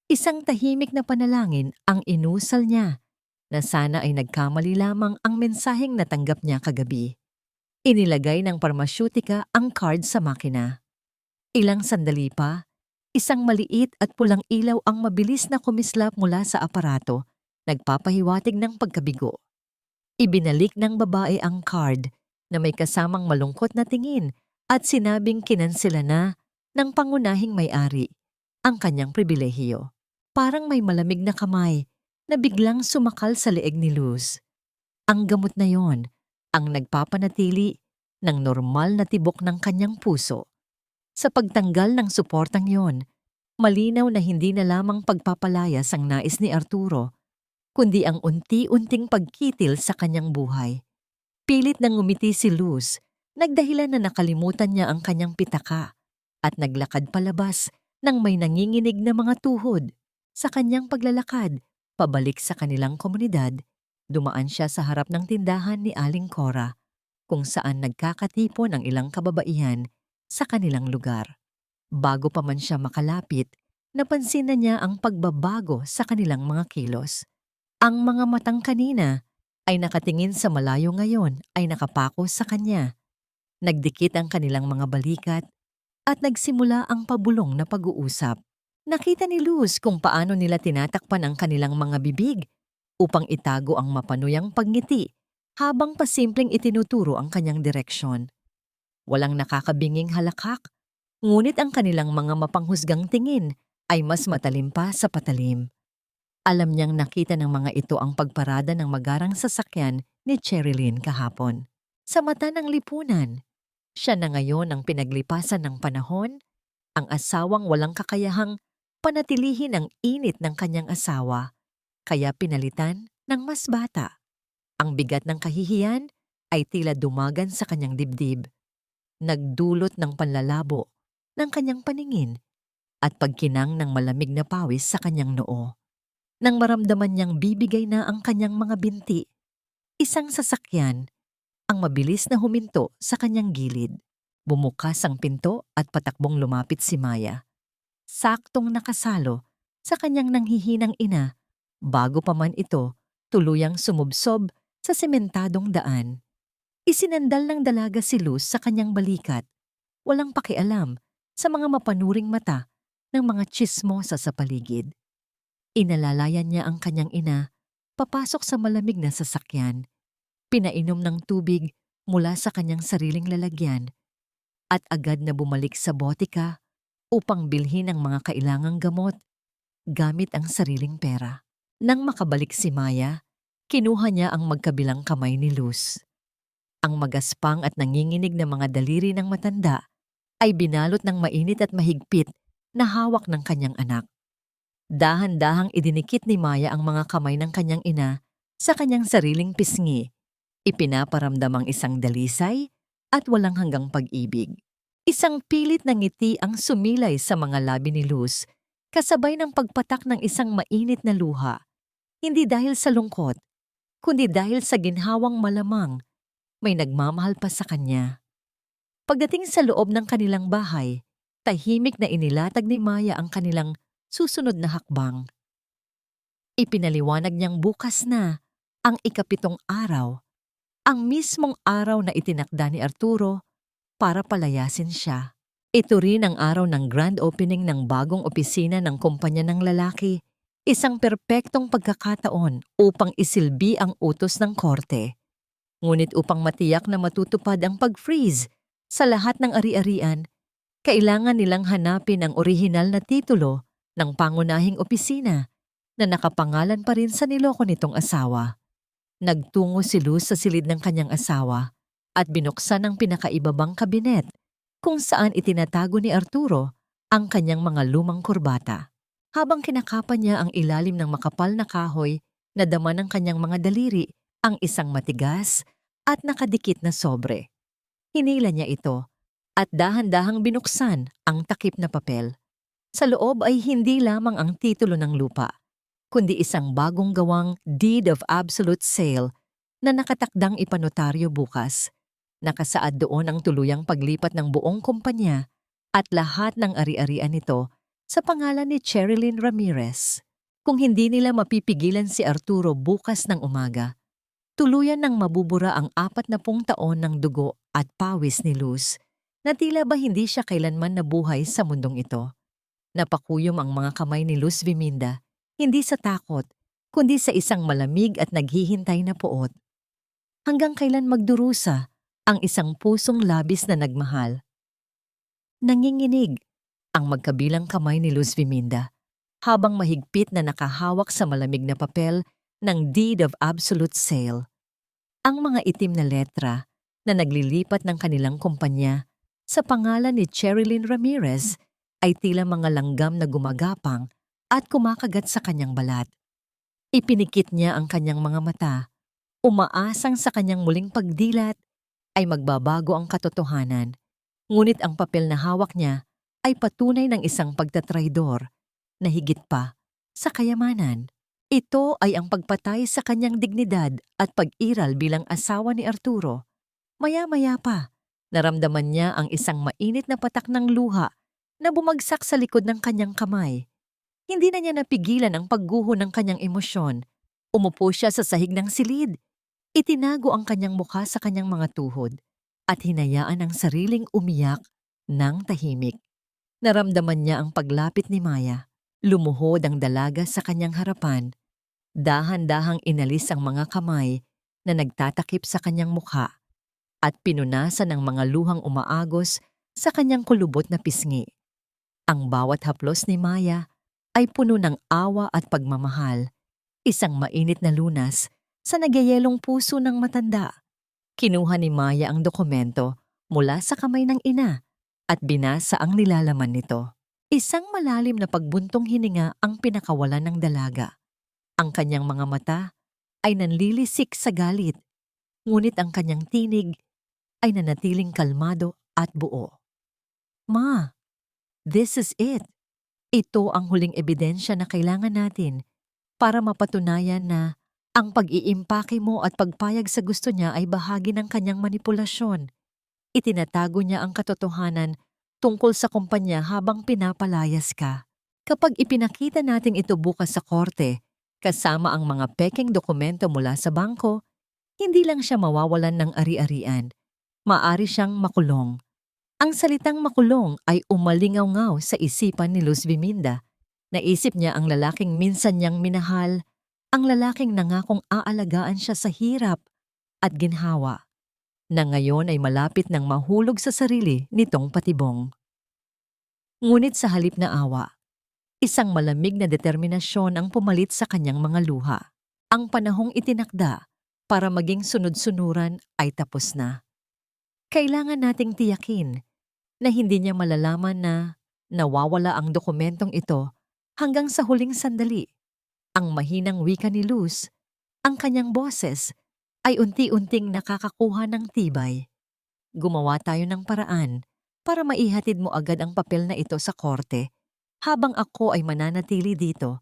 isang tahimik na panalangin ang inusal niya na sana ay nagkamali lamang ang mensaheng natanggap niya kagabi. Inilagay ng parmasyutika ang card sa makina. Ilang sandali pa, Isang maliit at pulang ilaw ang mabilis na kumislap mula sa aparato, nagpapahiwatig ng pagkabigo. Ibinalik ng babae ang card na may kasamang malungkot na tingin at sinabing kinansela na ng pangunahing may-ari ang kanyang pribilehiyo. Parang may malamig na kamay na biglang sumakal sa leeg ni Luz. Ang gamot na yon ang nagpapanatili ng normal na tibok ng kanyang puso. Sa pagtanggal ng suportang yon, malinaw na hindi na lamang pagpapalayas ang nais ni Arturo, kundi ang unti-unting pagkitil sa kanyang buhay. Pilit nang ngumiti si Luz, nagdahilan na nakalimutan niya ang kanyang pitaka at naglakad palabas nang may nanginginig na mga tuhod. Sa kanyang paglalakad, pabalik sa kanilang komunidad, dumaan siya sa harap ng tindahan ni Aling Cora, kung saan nagkakatipon ang ilang kababaihan sa kanilang lugar. Bago pa man siya makalapit, napansin na niya ang pagbabago sa kanilang mga kilos. Ang mga matang kanina ay nakatingin sa malayo ngayon ay nakapako sa kanya. Nagdikit ang kanilang mga balikat at nagsimula ang pabulong na pag-uusap. Nakita ni Luz kung paano nila tinatakpan ang kanilang mga bibig upang itago ang mapanuyang pagngiti habang pasimpleng itinuturo ang kanyang direksyon. Walang nakakabinging halakak, ngunit ang kanilang mga mapanghusgang tingin ay mas matalim pa sa patalim. Alam niyang nakita ng mga ito ang pagparada ng magarang sasakyan ni Cherilyn kahapon. Sa mata ng lipunan, siya na ngayon ang pinaglipasan ng panahon, ang asawang walang kakayahang panatilihin ang init ng kanyang asawa, kaya pinalitan ng mas bata. Ang bigat ng kahihiyan ay tila dumagan sa kanyang dibdib, nagdulot ng panlalabo ng kanyang paningin at pagkinang ng malamig na pawis sa kanyang noo. Nang maramdaman niyang bibigay na ang kanyang mga binti, isang sasakyan ang mabilis na huminto sa kanyang gilid. Bumukas ang pinto at patakbong lumapit si Maya. Saktong nakasalo sa kanyang nanghihinang ina bago pa man ito tuluyang sumubsob sa sementadong daan. Isinandal ng dalaga si Luz sa kanyang balikat, walang pakialam sa mga mapanuring mata ng mga tsismosa sa paligid. Inalalayan niya ang kanyang ina, papasok sa malamig na sasakyan, pinainom ng tubig mula sa kanyang sariling lalagyan, at agad na bumalik sa botika upang bilhin ang mga kailangang gamot gamit ang sariling pera. Nang makabalik si Maya, kinuha niya ang magkabilang kamay ni Luz. Ang magaspang at nanginginig na mga daliri ng matanda ay binalot ng mainit at mahigpit na hawak ng kanyang anak. Dahan-dahang idinikit ni Maya ang mga kamay ng kanyang ina sa kanyang sariling pisngi. Ipinaparamdam ang isang dalisay at walang hanggang pag-ibig. Isang pilit na ngiti ang sumilay sa mga labi ni Luz, kasabay ng pagpatak ng isang mainit na luha. Hindi dahil sa lungkot, kundi dahil sa ginhawang malamang may nagmamahal pa sa kanya. Pagdating sa loob ng kanilang bahay, tahimik na inilatag ni Maya ang kanilang susunod na hakbang. Ipinaliwanag niyang bukas na ang ikapitong araw, ang mismong araw na itinakda ni Arturo para palayasin siya. Ito rin ang araw ng grand opening ng bagong opisina ng kumpanya ng lalaki, isang perpektong pagkakataon upang isilbi ang utos ng korte. Ngunit upang matiyak na matutupad ang pag-freeze sa lahat ng ari-arian, kailangan nilang hanapin ang orihinal na titulo ng pangunahing opisina na nakapangalan pa rin sa niloko nitong asawa. Nagtungo si Luz sa silid ng kanyang asawa at binuksan ang pinakaibabang kabinet kung saan itinatago ni Arturo ang kanyang mga lumang kurbata. Habang kinakapan niya ang ilalim ng makapal na kahoy na dama ng kanyang mga daliri, ang isang matigas at nakadikit na sobre. Hinila niya ito at dahan-dahang binuksan ang takip na papel. Sa loob ay hindi lamang ang titulo ng lupa, kundi isang bagong gawang Deed of Absolute Sale na nakatakdang ipanotaryo bukas. Nakasaad doon ang tuluyang paglipat ng buong kumpanya at lahat ng ari-arian nito sa pangalan ni Cherilyn Ramirez. Kung hindi nila mapipigilan si Arturo bukas ng umaga, tuluyan nang mabubura ang 40 taon ng dugo at pawis ni Luz na tila ba hindi siya kailanman nabuhay sa mundong ito. Napakuyom ang mga kamay ni Luz Viminda, hindi sa takot, kundi sa isang malamig at naghihintay na puot. Hanggang kailan magdurusa ang isang pusong labis na nagmahal. Nanginginig ang magkabilang kamay ni Luz Viminda habang mahigpit na nakahawak sa malamig na papel ng Deed of Absolute Sale. Ang mga itim na letra na naglilipat ng kanilang kumpanya sa pangalan ni Cherilyn Ramirez ay tila mga langgam na gumagapang at kumakagat sa kanyang balat. Ipinikit niya ang kanyang mga mata, umaasang sa kanyang muling pagdilat ay magbabago ang katotohanan. Ngunit ang papel na hawak niya ay patunay ng isang pagtatraidor na higit pa sa kayamanan. Ito ay ang pagpatay sa kanyang dignidad at pag-iral bilang asawa ni Arturo. Maya-maya pa, naramdaman niya ang isang mainit na patak ng luha na bumagsak sa likod ng kanyang kamay. Hindi na niya napigilan ang pagguho ng kanyang emosyon. Umupo siya sa sahig ng silid. Itinago ang kanyang mukha sa kanyang mga tuhod at hinayaan ang sariling umiyak ng tahimik. Naramdaman niya ang paglapit ni Maya. Lumuhod ang dalaga sa kanyang harapan. Dahan-dahang inalis ang mga kamay na nagtatakip sa kanyang mukha at pinunasan ng mga luhang umaagos sa kanyang kulubot na pisngi. Ang bawat haplos ni Maya ay puno ng awa at pagmamahal, isang mainit na lunas sa nagyayelong puso ng matanda. Kinuha ni Maya ang dokumento mula sa kamay ng ina at binasa ang nilalaman nito. Isang malalim na pagbuntong hininga ang pinakawalan ng dalaga. Ang kanyang mga mata ay nanlilisik sa galit, ngunit ang kanyang tinig ay nanatiling kalmado at buo. Ma, this is it. Ito ang huling ebidensya na kailangan natin para mapatunayan na ang pag-iimpake mo at pagpayag sa gusto niya ay bahagi ng kanyang manipulasyon. Itinatago niya ang katotohanan tungkol sa kumpanya habang pinapalayas ka. Kapag ipinakita natin ito bukas sa korte, kasama ang mga pekeng dokumento mula sa bangko, hindi lang siya mawawalan ng ari-arian. Maari siyang makulong. Ang salitang makulong ay umalingaw-ngaw sa isipan ni Luz Viminda. Naisip niya ang lalaking minsan niyang minahal, ang lalaking nangakong aalagaan siya sa hirap at ginhawa, na ngayon ay malapit ng mahulog sa sarili nitong patibong. Ngunit sa halip na awa, isang malamig na determinasyon ang pumalit sa kanyang mga luha. Ang panahong itinakda para maging sunod-sunuran ay tapos na. Kailangan nating tiyakin na hindi niya malalaman na nawawala ang dokumentong ito hanggang sa huling sandali. Ang mahinang wika ni Luz, ang kanyang boses, ay unti-unting nakakakuha ng tibay. Gumawa tayo ng paraan para maihatid mo agad ang papel na ito sa korte habang ako ay mananatili dito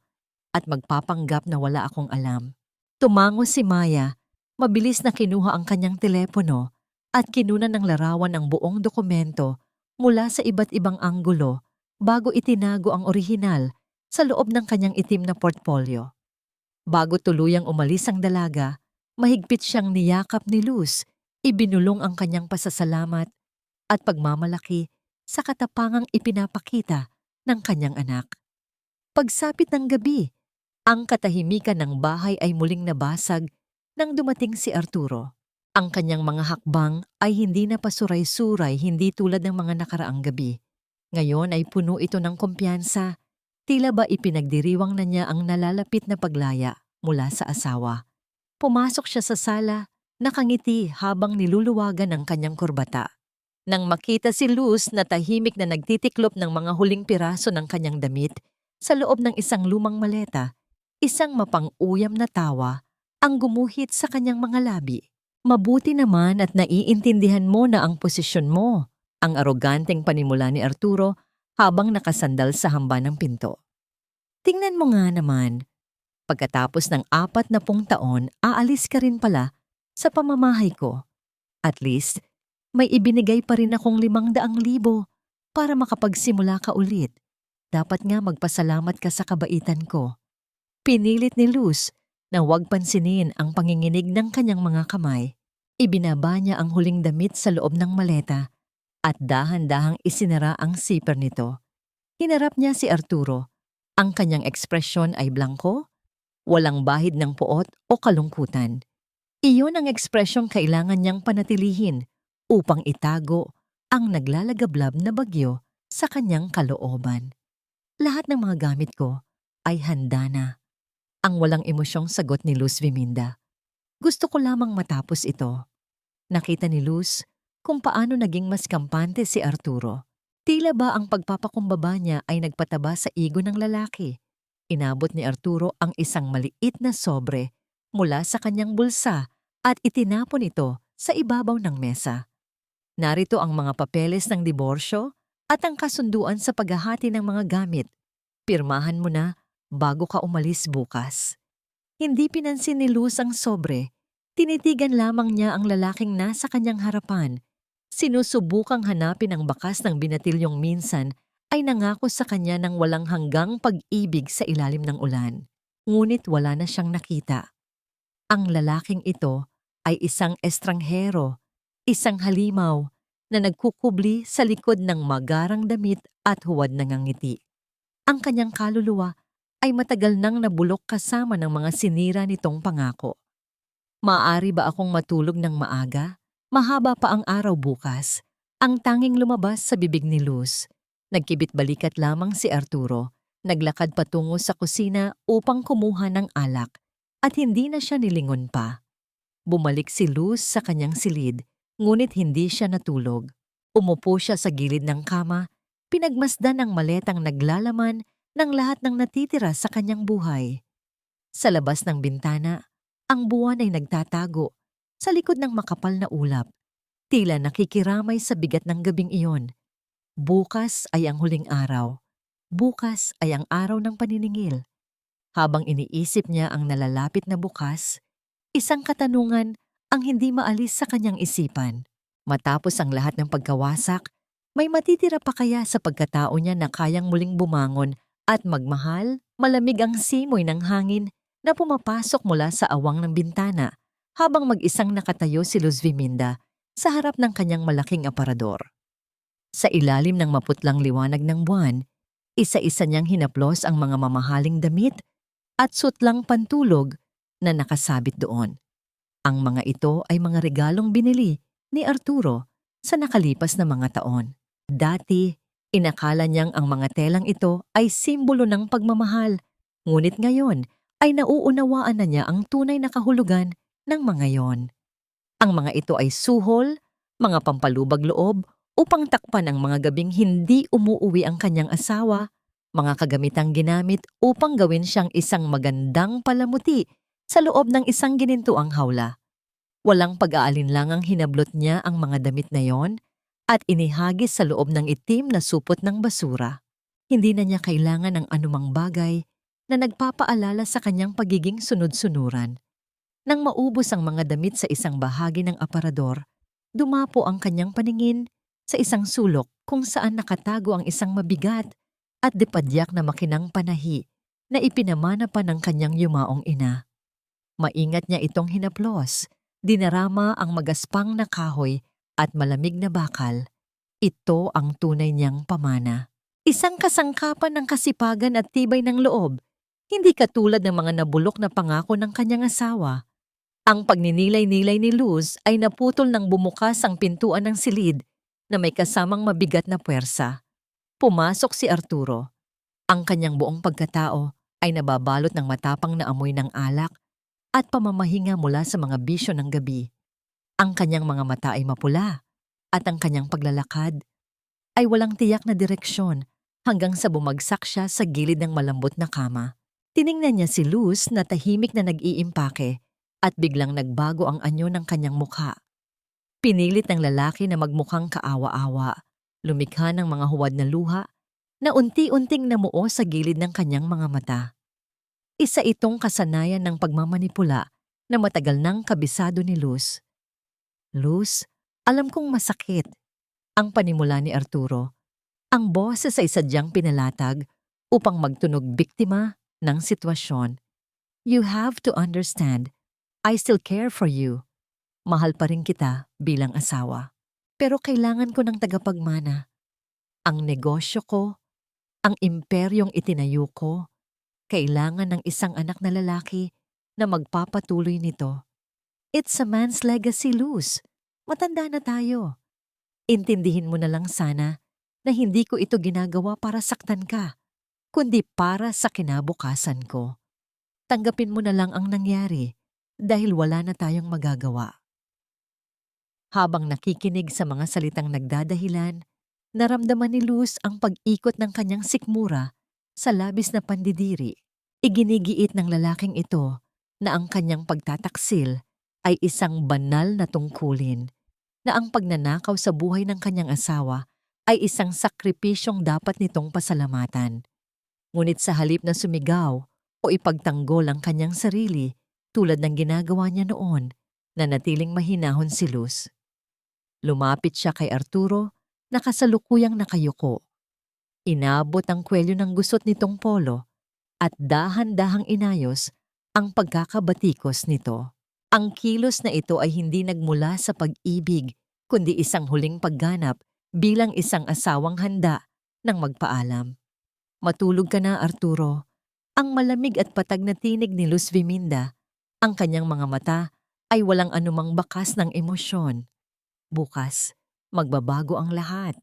at magpapanggap na wala akong alam. Tumango si Maya, mabilis na kinuha ang kanyang telepono at kinunan ng larawan ang buong dokumento mula sa iba't ibang anggulo bago itinago ang orihinal sa loob ng kanyang itim na portfolyo. Bago tuluyang umalis ang dalaga, mahigpit siyang niyakap ni Luz, ibinulong ang kanyang pasasalamat at pagmamalaki sa katapangang ipinapakita ng kanyang anak. Pagsapit ng gabi, ang katahimikan ng bahay ay muling nabasag nang dumating si Arturo. Ang kanyang mga hakbang ay hindi na pasuray-suray, hindi tulad ng mga nakaraang gabi. Ngayon ay puno ito ng kumpiyansa. Tila ba ipinagdiriwang na niya ang nalalapit na paglaya mula sa asawa. Pumasok siya sa sala, nakangiti habang niluluwagan ang kanyang kurbata. Nang makita si Luz na tahimik na nagtitiklop ng mga huling piraso ng kanyang damit sa loob ng isang lumang maleta, isang mapang-uyam na tawa ang gumuhit sa kanyang mga labi. Mabuti naman at naiintindihan mo na ang posisyon mo, ang aroganteng panimula ni Arturo habang nakasandal sa hamba ng pinto. Tingnan mo nga naman, pagkatapos ng 40 taon, aalis ka rin pala sa pamamahay ko. At least, may ibinigay pa rin akong 500,000 para makapagsimula ka ulit. Dapat nga magpasalamat ka sa kabaitan ko. Pinilit ni Luz na huwag pansinin ang panginginig ng kanyang mga kamay. Ibinaba niya ang huling damit sa loob ng maleta at dahan-dahang isinara ang zipper nito. Hinarap niya si Arturo. Ang kanyang ekspresyon ay blanko, walang bahid ng puot o kalungkutan. Iyon ang ekspresyong kailangan niyang panatilihin upang itago ang naglalagablab na bagyo sa kanyang kalooban. Lahat ng mga gamit ko ay handa na. Ang walang emosyong sagot ni Luz Viminda. Gusto ko lamang matapos ito. Nakita ni Luz kung paano naging mas kampante si Arturo. Tila ba ang pagpapakumbaba niya ay nagpataba sa ego ng lalaki. Inabot ni Arturo ang isang maliit na sobre mula sa kanyang bulsa at itinapon ito sa ibabaw ng mesa. Narito ang mga papeles ng diborsyo at ang kasunduan sa paghahati ng mga gamit. Pirmahan mo na bago ka umalis bukas. Hindi pinansin ni Luz ang sobre. Tinitigan lamang niya ang lalaking nasa kanyang harapan. Sinusubukang hanapin ang bakas ng binatilyong minsan ay nangako sa kanya ng walang hanggang pag-ibig sa ilalim ng ulan. Ngunit wala na siyang nakita. Ang lalaking ito ay isang estranghero, isang halimaw na nagkukubli sa likod ng magarang damit at huwad na ngangiti. Ang kanyang kaluluwa ay matagal nang nabulok kasama ng mga sinira nitong pangako. Maaari ba akong matulog ng maaga? Mahaba pa ang araw bukas. Ang tanging lumabas sa bibig ni Luz. Nagkibit-balikat lamang si Arturo. Naglakad patungo sa kusina upang kumuha ng alak at hindi na siya nilingon pa. Bumalik si Luz sa kanyang silid, ngunit hindi siya natulog. Umupo siya sa gilid ng kama, pinagmasdan ang maletang naglalaman ng lahat ng natitira sa kanyang buhay. Sa labas ng bintana, ang buwan ay nagtatago sa likod ng makapal na ulap. Tila nakikiramay sa bigat ng gabing iyon. Bukas ay ang huling araw. Bukas ay ang araw ng paniningil. Habang iniisip niya ang nalalapit na bukas, isang katanungan ang hindi maalis sa kanyang isipan. Matapos ang lahat ng pagkawasak, may matitira pa kaya sa pagkatao niya na kayang muling bumangon at magmahal? Malamig ang simoy ng hangin na pumapasok mula sa awang ng bintana habang mag-isang nakatayo si Luz Viminda sa harap ng kanyang malaking aparador. Sa ilalim ng maputlang liwanag ng buwan, isa-isa niyang hinaplos ang mga mamahaling damit at sutlang pantulog na nakasabit doon. Ang mga ito ay mga regalong binili ni Arturo sa nakalipas na mga taon. Dati, inakala niyang ang mga telang ito ay simbolo ng pagmamahal, ngunit ngayon ay nauunawaan na niya ang tunay na kahulugan ng mga yon. Ang mga ito ay suhol, mga pampalubag loob upang takpan ang mga gabing hindi umuuwi ang kanyang asawa, mga kagamitang ginamit upang gawin siyang isang magandang palamuti sa loob ng isang ginintuang hawla. Walang pag-aalinlangang hinablot niya ang mga damit na yon at inihagis sa loob ng itim na supot ng basura. Hindi na niya kailangan ng anumang bagay na nagpapaalala sa kanyang pagiging sunod-sunuran. Nang maubos ang mga damit sa isang bahagi ng aparador, dumapo ang kanyang paningin sa isang sulok kung saan nakatago ang isang mabigat at depadyak na makinang panahi na ipinamana pa ng kanyang yumaong ina. Maingat niya itong hinaplos, dinarama ang magaspang na kahoy at malamig na bakal. Ito ang tunay niyang pamana. Isang kasangkapan ng kasipagan at tibay ng loob, hindi katulad ng mga nabulok na pangako ng kanyang asawa. Ang pagninilay-nilay ni Luz ay naputol nang bumukas ang pintuan ng silid na may kasamang mabigat na puwersa. Pumasok si Arturo. Ang kanyang buong pagkatao ay nababalot ng matapang na amoy ng alak at pamamahinga mula sa mga bisyo ng gabi. Ang kanyang mga mata ay mapula at ang kanyang paglalakad ay walang tiyak na direksyon hanggang sa bumagsak siya sa gilid ng malambot na kama. Tiningnan niya si Luz na tahimik na nag-iimpake at biglang nagbago ang anyo ng kanyang mukha. Pinilit ng lalaki na magmukhang kaawa-awa, lumikha ng mga huwad na luha na unti-unting namuo sa gilid ng kanyang mga mata. Isa itong kasanayan ng pagmamanipula na matagal nang kabisado ni Luz. Luz, alam kong masakit. Ang panimula ni Arturo. Ang boses ay sadyang pinalatag upang magtunog biktima ng sitwasyon. You have to understand, I still care for you. Mahal pa rin kita bilang asawa. Pero kailangan ko ng tagapagmana. Ang negosyo ko Ang imperyong itinayo ko, kailangan ng isang anak na lalaki na magpapatuloy nito. It's a man's legacy, Luz. Matanda na tayo. Intindihin mo na lang sana na hindi ko ito ginagawa para saktan ka, kundi para sa kinabukasan ko. Tanggapin mo na lang ang nangyari dahil wala na tayong magagawa. Habang nakikinig sa mga salitang nagdadahilan, naramdaman ni Luz ang pag-ikot ng kanyang sikmura sa labis na pandidiri. Iginigiit ng lalaking ito na ang kanyang pagtataksil ay isang banal na tungkulin, na ang pagnanakaw sa buhay ng kanyang asawa ay isang sakripisyong dapat nitong pasalamatan. Ngunit sa halip na sumigaw o ipagtanggol ang kanyang sarili tulad ng ginagawa niya noon, nanatiling mahinahon si Luz. Lumapit siya kay Arturo na kasalukuyang nakayuko. Inabot ang kwelyo ng gusot nitong polo at dahan-dahang inayos ang pagkakabatikos nito. Ang kilos na ito ay hindi nagmula sa pag-ibig, kundi isang huling pagganap bilang isang asawang handa ng magpaalam. Matulog ka na, Arturo. Ang malamig at patag na tinig ni Luz Viminda, ang kanyang mga mata ay walang anumang bakas ng emosyon. Bukas, magbabago ang lahat.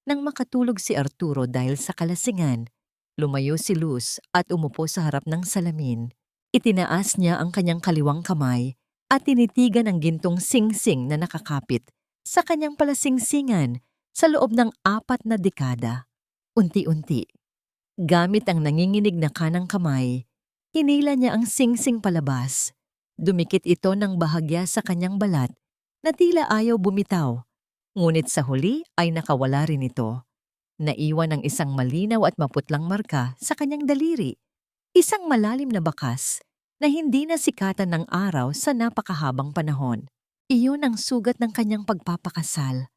Nang makatulog si Arturo dahil sa kalasingan, lumayo si Luz at umupo sa harap ng salamin. Itinaas niya ang kanyang kaliwang kamay at tinitigan ang gintong singsing na nakakapit sa kanyang palasingsingan sa loob ng 4 na dekada. Unti-unti, gamit ang nanginginig na kanang kamay, hinila niya ang singsing palabas. Dumikit ito ng bahagya sa kanyang balat na tila ayaw bumitaw. Ngunit sa huli ay nakawala rin ito. Naiwan ang isang malinaw at maputlang marka sa kanyang daliri. Isang malalim na bakas na hindi nasikatan ng araw sa napakahabang panahon. Iyon ang sugat ng kanyang pagpapakasal.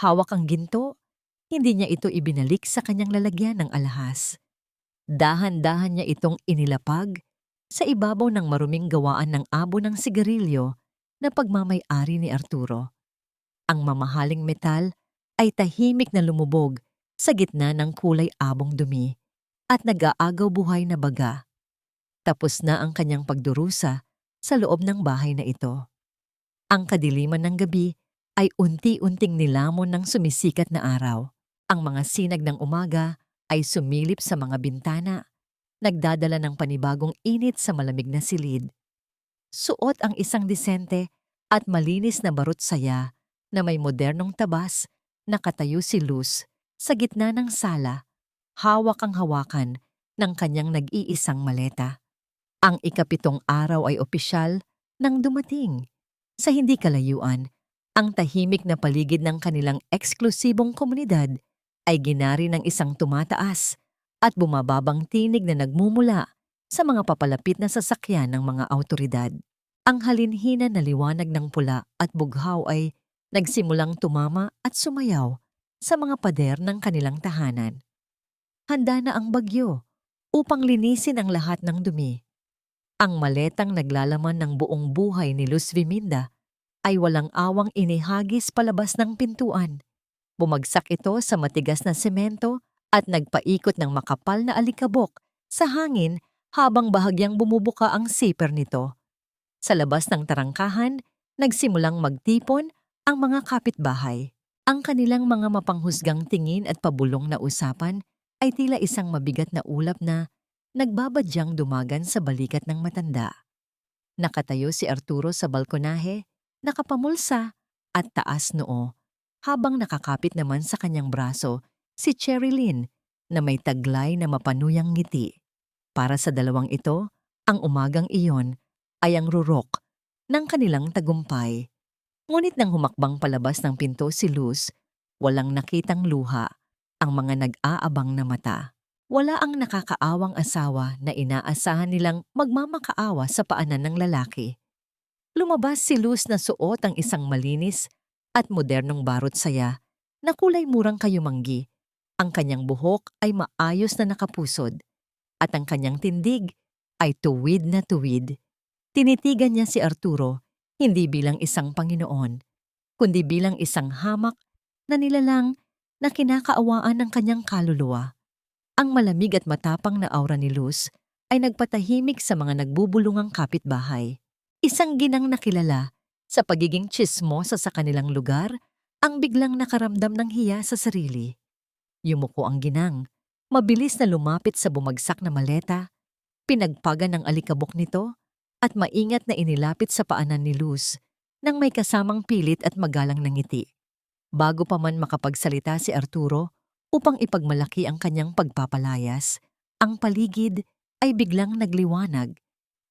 Hawak ang ginto, hindi niya ito ibinalik sa kanyang lalagyan ng alahas. Dahan-dahan niya itong inilapag sa ibabaw ng maruming gawaan ng abo ng sigarilyo na pagmamay-ari ni Arturo. Ang mamahaling metal ay tahimik na lumubog sa gitna ng kulay abong dumi at nag-aagaw buhay na baga. Tapos na ang kanyang pagdurusa sa loob ng bahay na ito. Ang kadiliman ng gabi ay unti-unting nilamon ng sumisikat na araw. Ang mga sinag ng umaga ay sumilip sa mga bintana, nagdadala ng panibagong init sa malamig na silid. Suot ang isang disente at malinis na barot saya na may modernong tabas, nakatayo si Luz sa gitna ng sala, hawak ang hawakan ng kanyang nag-iisang maleta. Ang 7 araw ay opisyal nang dumating. Sa hindi kalayuan, ang tahimik na paligid ng kanilang eksklusibong komunidad ay ginari ng isang tumataas at bumababang tinig na nagmumula sa mga papalapit na sasakyan ng mga awtoridad. Ang halinhina na liwanag ng pula at bughaw ay nagsimulang tumama at sumayaw sa mga pader ng kanilang tahanan. Handa na ang bagyo upang linisin ang lahat ng dumi. Ang maletang naglalaman ng buong buhay ni Luz Viminda ay walang awang inihagis palabas ng pintuan. Bumagsak ito sa matigas na semento at nagpaikot ng makapal na alikabok sa hangin habang bahagyang bumubuka ang zipper nito. Sa labas ng tarangkahan, nagsimulang magtipon ang mga kapitbahay. Ang kanilang mga mapanghusgang tingin at pabulong na usapan ay tila isang mabigat na ulap na nagbabadyang dumagan sa balikat ng matanda. Nakatayo si Arturo sa balkonahe, nakapamulsa at taas noo, habang nakakapit naman sa kanyang braso si Cherilyn na may taglay na mapanuyang ngiti. Para sa dalawang ito, ang umagang iyon ay ang rurok ng kanilang tagumpay. Ngunit nang humakbang palabas ng pinto si Luz, walang nakitang luha ang mga nag-aabang na mata. Wala ang nakakaawang asawa na inaasahan nilang magmamakaawa sa paanan ng lalaki. Lumabas si Luz na suot ang isang malinis at modernong barot saya na kulay murang kayumanggi. Ang kanyang buhok ay maayos na nakapusod at ang kanyang tindig ay tuwid na tuwid. Tinitigan niya si Arturo hindi bilang isang Panginoon, kundi bilang isang hamak na nilalang na kinakaawaan ng kanyang kaluluwa. Ang malamig at matapang na aura ni Luz ay nagpatahimik sa mga nagbubulungang kapitbahay. Isang ginang nakilala sa pagiging tsismosa sa kanilang lugar ang biglang nakaramdam ng hiya sa sarili. Yumuko ang ginang, mabilis na lumapit sa bumagsak na maleta, pinagpagan ng alikabok nito at maingat na inilapit sa paanan ni Luz nang may kasamang pilit at magalang na ngiti. Bago pa man makapagsalita si Arturo upang ipagmalaki ang kanyang pagpapalayas, ang paligid ay biglang nagliwanag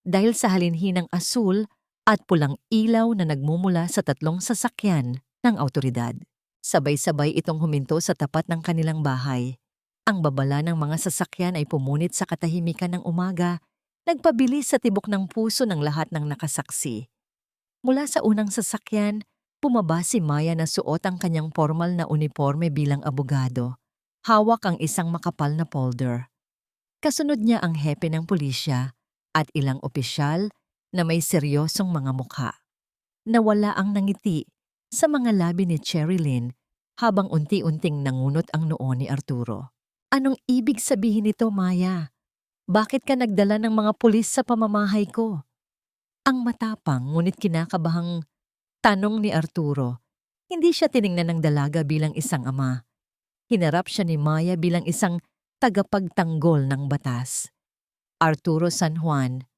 dahil sa halinhinang asul at pulang ilaw na nagmumula sa tatlong sasakyan ng awtoridad. Sabay-sabay itong huminto sa tapat ng kanilang bahay. Ang babala ng mga sasakyan ay pumunit sa katahimikan ng umaga, nagpabilis sa tibok ng puso ng lahat ng nakasaksi. Mula sa unang sasakyan, bumaba si Maya na suot ang kanyang formal na uniforme bilang abogado. Hawak ang isang makapal na folder. Kasunod niya ang hepe ng pulisya at ilang opisyal na may seryosong mga mukha. Nawala ang nangiti sa mga labi ni Cherilyn habang unti-unting nangunot ang noo ni Arturo. Anong ibig sabihin nito, Maya? Bakit ka nagdala ng mga pulis sa pamamahay ko? Ang matapang ngunit kinakabahang tanong ni Arturo. Hindi siya tiningnan ng dalaga bilang isang ama. Hinarap siya ni Maya bilang isang tagapagtanggol ng batas. Arturo San Juan,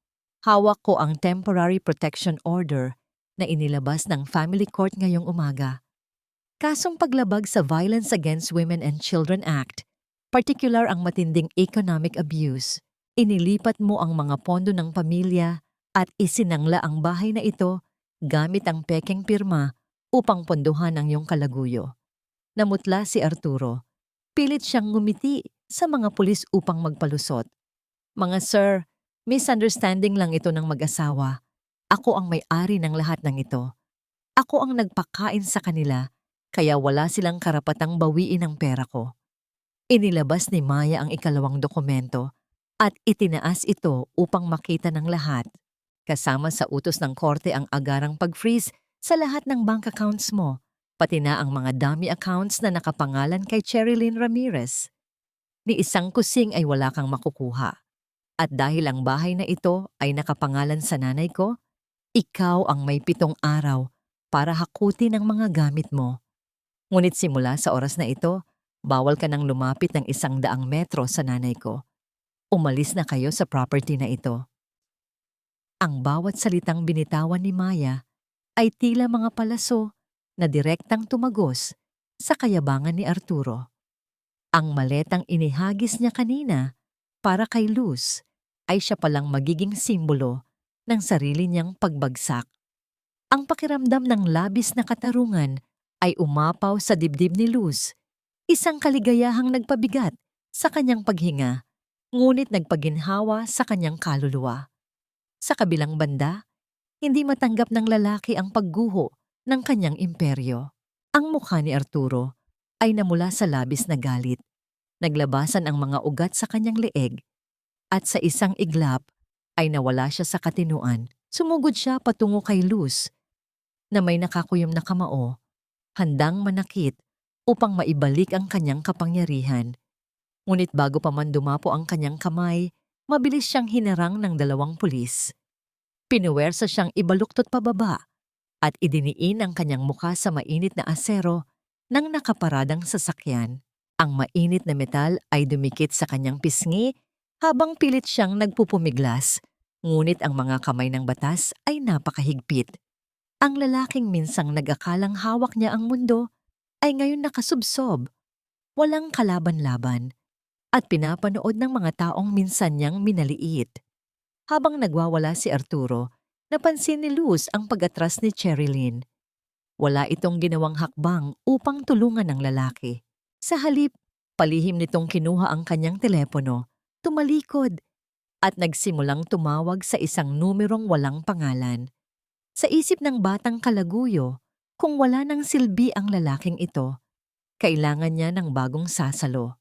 hawak ko ang Temporary Protection Order na inilabas ng Family Court ngayong umaga. Kasong paglabag sa Violence Against Women and Children Act, partikular ang matinding economic abuse. Inilipat mo ang mga pondo ng pamilya at isinangla ang bahay na ito gamit ang pekeng pirma upang pondohan ang iyong kalaguyo. Namutla si Arturo. Pilit siyang ngumiti sa mga pulis upang magpalusot. Mga sir, misunderstanding lang ito ng mag-asawa. Ako ang may-ari ng lahat ng ito. Ako ang nagpakain sa kanila, kaya wala silang karapatang bawiin ang pera ko. Inilabas ni Maya ang ikalawang dokumento at itinaas ito upang makita ng lahat. Kasama sa utos ng korte ang agarang pag-freeze sa lahat ng bank accounts mo, pati na ang mga dummy accounts na nakapangalan kay Cherilyn Ramirez. Ni isang kusing ay wala kang makukuha. At dahil ang bahay na ito ay nakapangalan sa nanay ko, ikaw ang may 7 araw para hakutin ang mga gamit mo. Ngunit simula sa oras na ito, bawal ka nang lumapit ng 100 metro sa nanay ko. Umalis na kayo sa property na ito. Ang bawat salitang binitawan ni Maya ay tila mga palaso na direktang tumagos sa kayabangan ni Arturo. Ang maletang inihagis niya kanina para kay Luz ay siya palang magiging simbolo ng sarili niyang pagbagsak. Ang pakiramdam ng labis na katarungan ay umapaw sa dibdib ni Luz, isang kaligayahang nagpabigat sa kanyang paghinga, ngunit nagpaginhawa sa kanyang kaluluwa. Sa kabilang banda, hindi matanggap ng lalaki ang pagguho ng kanyang imperyo. Ang mukha ni Arturo ay namula sa labis na galit. Naglabasan ang mga ugat sa kanyang leeg at sa isang iglap ay nawala siya sa katinuan. Sumugod siya patungo kay Luz na may nakakuyom na kamao, handang manakit upang maibalik ang kanyang kapangyarihan. Ngunit bago pa man dumapo ang kanyang kamay, mabilis siyang hinarang ng 2 pulis. Pinuwersa siyang ibaluktot pababa at idiniin ang kanyang mukha sa mainit na asero ng nakaparadang sasakyan. Ang mainit na metal ay dumikit sa kanyang pisngi habang pilit siyang nagpupumiglas, ngunit ang mga kamay ng batas ay napakahigpit. Ang lalaking minsang nag-akalang hawak niya ang mundo ay ngayon nakasubsob, walang kalaban-laban, at pinapanood ng mga taong minsan niyang minaliit. Habang nagwawala si Arturo, napansin ni Luz ang pag-atras ni Cherilyn. Wala itong ginawang hakbang upang tulungan ang lalaki. Sa halip, palihim nitong kinuha ang kanyang telepono, tumalikod, at nagsimulang tumawag sa isang numerong walang pangalan. Sa isip ng batang kalaguyo, kung wala nang silbi ang lalaking ito, kailangan niya ng bagong sasalo.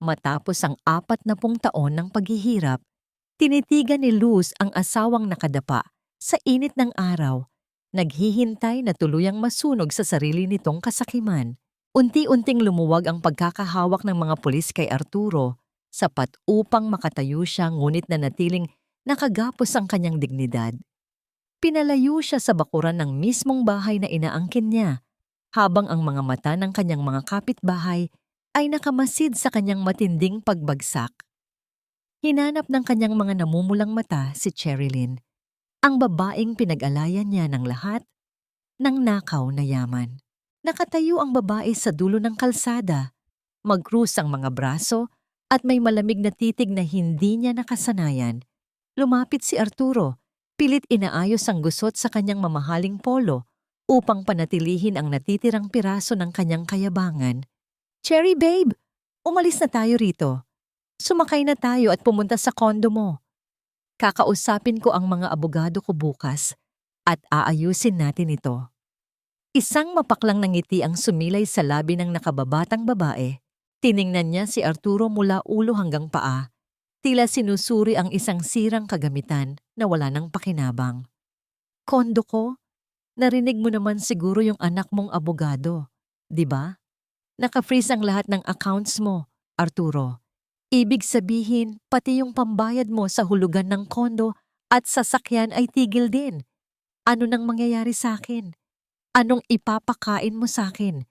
Matapos ang 40 taon ng paghihirap, tinitigan ni Luz ang asawang nakadapa sa init ng araw, naghihintay na tuluyang masunog sa sarili nitong kasakiman. Unti-unting lumuwag ang pagkakahawak ng mga pulis kay Arturo sapat upang makatayo siya ngunit nanatiling nakagapos ang kanyang dignidad. Pinalayo siya sa bakuran ng mismong bahay na inaangkin niya, habang ang mga mata ng kanyang mga kapitbahay ay nakamasid sa kanyang matinding pagbagsak. Hinanap ng kanyang mga namumulang mata si Cherilyn, ang babaeng pinag-alayan niya ng lahat ng nakaw na yaman. Nakatayo ang babae sa dulo ng kalsada, mag-krus ang mga braso at may malamig na titig na hindi niya nakasanayan. Lumapit si Arturo, pilit inaayos ang gusot sa kanyang mamahaling polo upang panatilihin ang natitirang piraso ng kanyang kayabangan. "Cherry babe, umalis na tayo rito. Sumakay na tayo at pumunta sa kondo mo. Kakausapin ko ang mga abogado ko bukas at aayusin natin ito." Isang mapaklang na ngiti ang sumilay sa labi ng nakababatang babae. Tiningnan niya si Arturo mula ulo hanggang paa. Tila sinusuri ang isang sirang kagamitan na wala ng pakinabang. "Kondo ko? Narinig mo naman siguro yung anak mong abogado, di ba? Naka-freeze ang lahat ng accounts mo, Arturo. Ibig sabihin, pati yung pambayad mo sa hulugan ng kondo at sasakyan ay tigil din. Ano nang mangyayari sa akin? Anong ipapakain mo sa akin?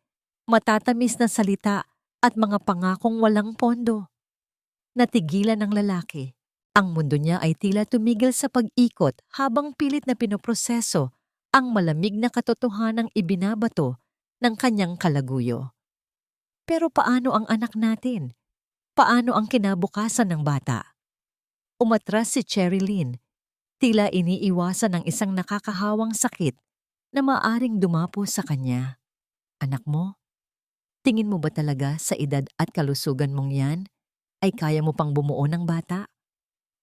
Matatamis na salita at mga pangakong walang pondo." Natigilan ng lalaki. Ang mundo niya ay tila tumigil sa pag-ikot habang pilit na pinoproseso ang malamig na katotohanang ibinabato ng kanyang kalaguyo. Pero paano ang anak natin? Paano ang kinabukasan ng bata? Umatras si Cherilyn, tila iniiwasan ng isang nakakahawang sakit na maaring dumapo sa kanya. "Anak mo? Tingin mo ba talaga sa edad at kalusugan mong yan ay kaya mo pang bumuo ng bata?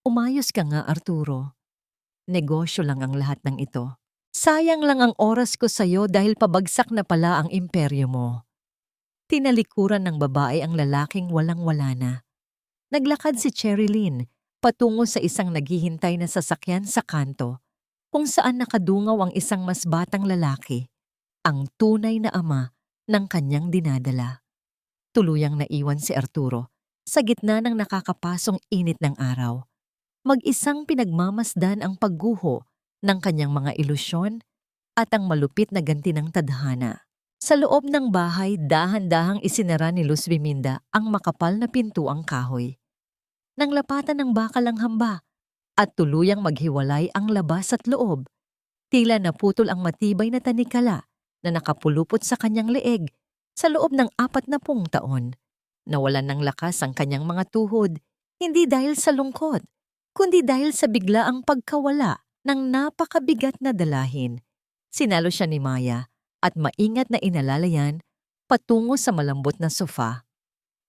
Umayos ka nga, Arturo. Negosyo lang ang lahat ng ito. Sayang lang ang oras ko sa'yo dahil pabagsak na pala ang imperyo mo." Tinalikuran ng babae ang lalaking walang-wala na. Naglakad si Cherilyn patungo sa isang naghihintay na sasakyan sa kanto, kung saan nakadungaw ang isang mas batang lalaki, ang tunay na ama ng kanyang dinadala. Tuluyang naiwan si Arturo sa gitna ng nakakapasong init ng araw. Mag-isang pinagmamasdan ang pagguho ng kanyang mga ilusyon at ang malupit na ganti ng tadhana. Sa loob ng bahay, dahan-dahang isinara ni Luz Biminda ang makapal na pintuang kahoy. Nang lapatan ng bakal ang hamba at tuluyang maghiwalay ang labas at loob, tila naputol ang matibay na tanikala na nakapulupot sa kanyang leeg sa loob ng 40 taon. Nawalan ng lakas ang kanyang mga tuhod, hindi dahil sa lungkot, kundi dahil sa biglaang pagkawala ng napakabigat na dalahin. Sinalo siya ni Maya at maingat na inalalayan patungo sa malambot na sofa.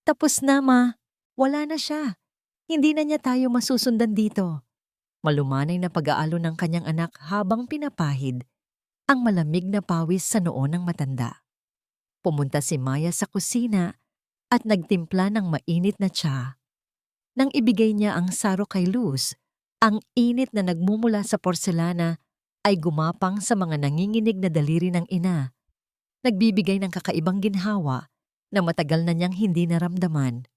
"Tapos na, Ma. Wala na siya. Hindi na niya tayo masusundan dito." Malumanay na pag-aalo ng kanyang anak habang pinapahid ang malamig na pawis sa noo ng matanda. Pumunta si Maya sa kusina at nagtimpla ng mainit na tsa. Nang ibigay niya ang saro kay Luz, ang init na nagmumula sa porselana ay gumapang sa mga nanginginig na daliri ng ina, nagbibigay ng kakaibang ginhawa na matagal na niyang hindi naramdaman.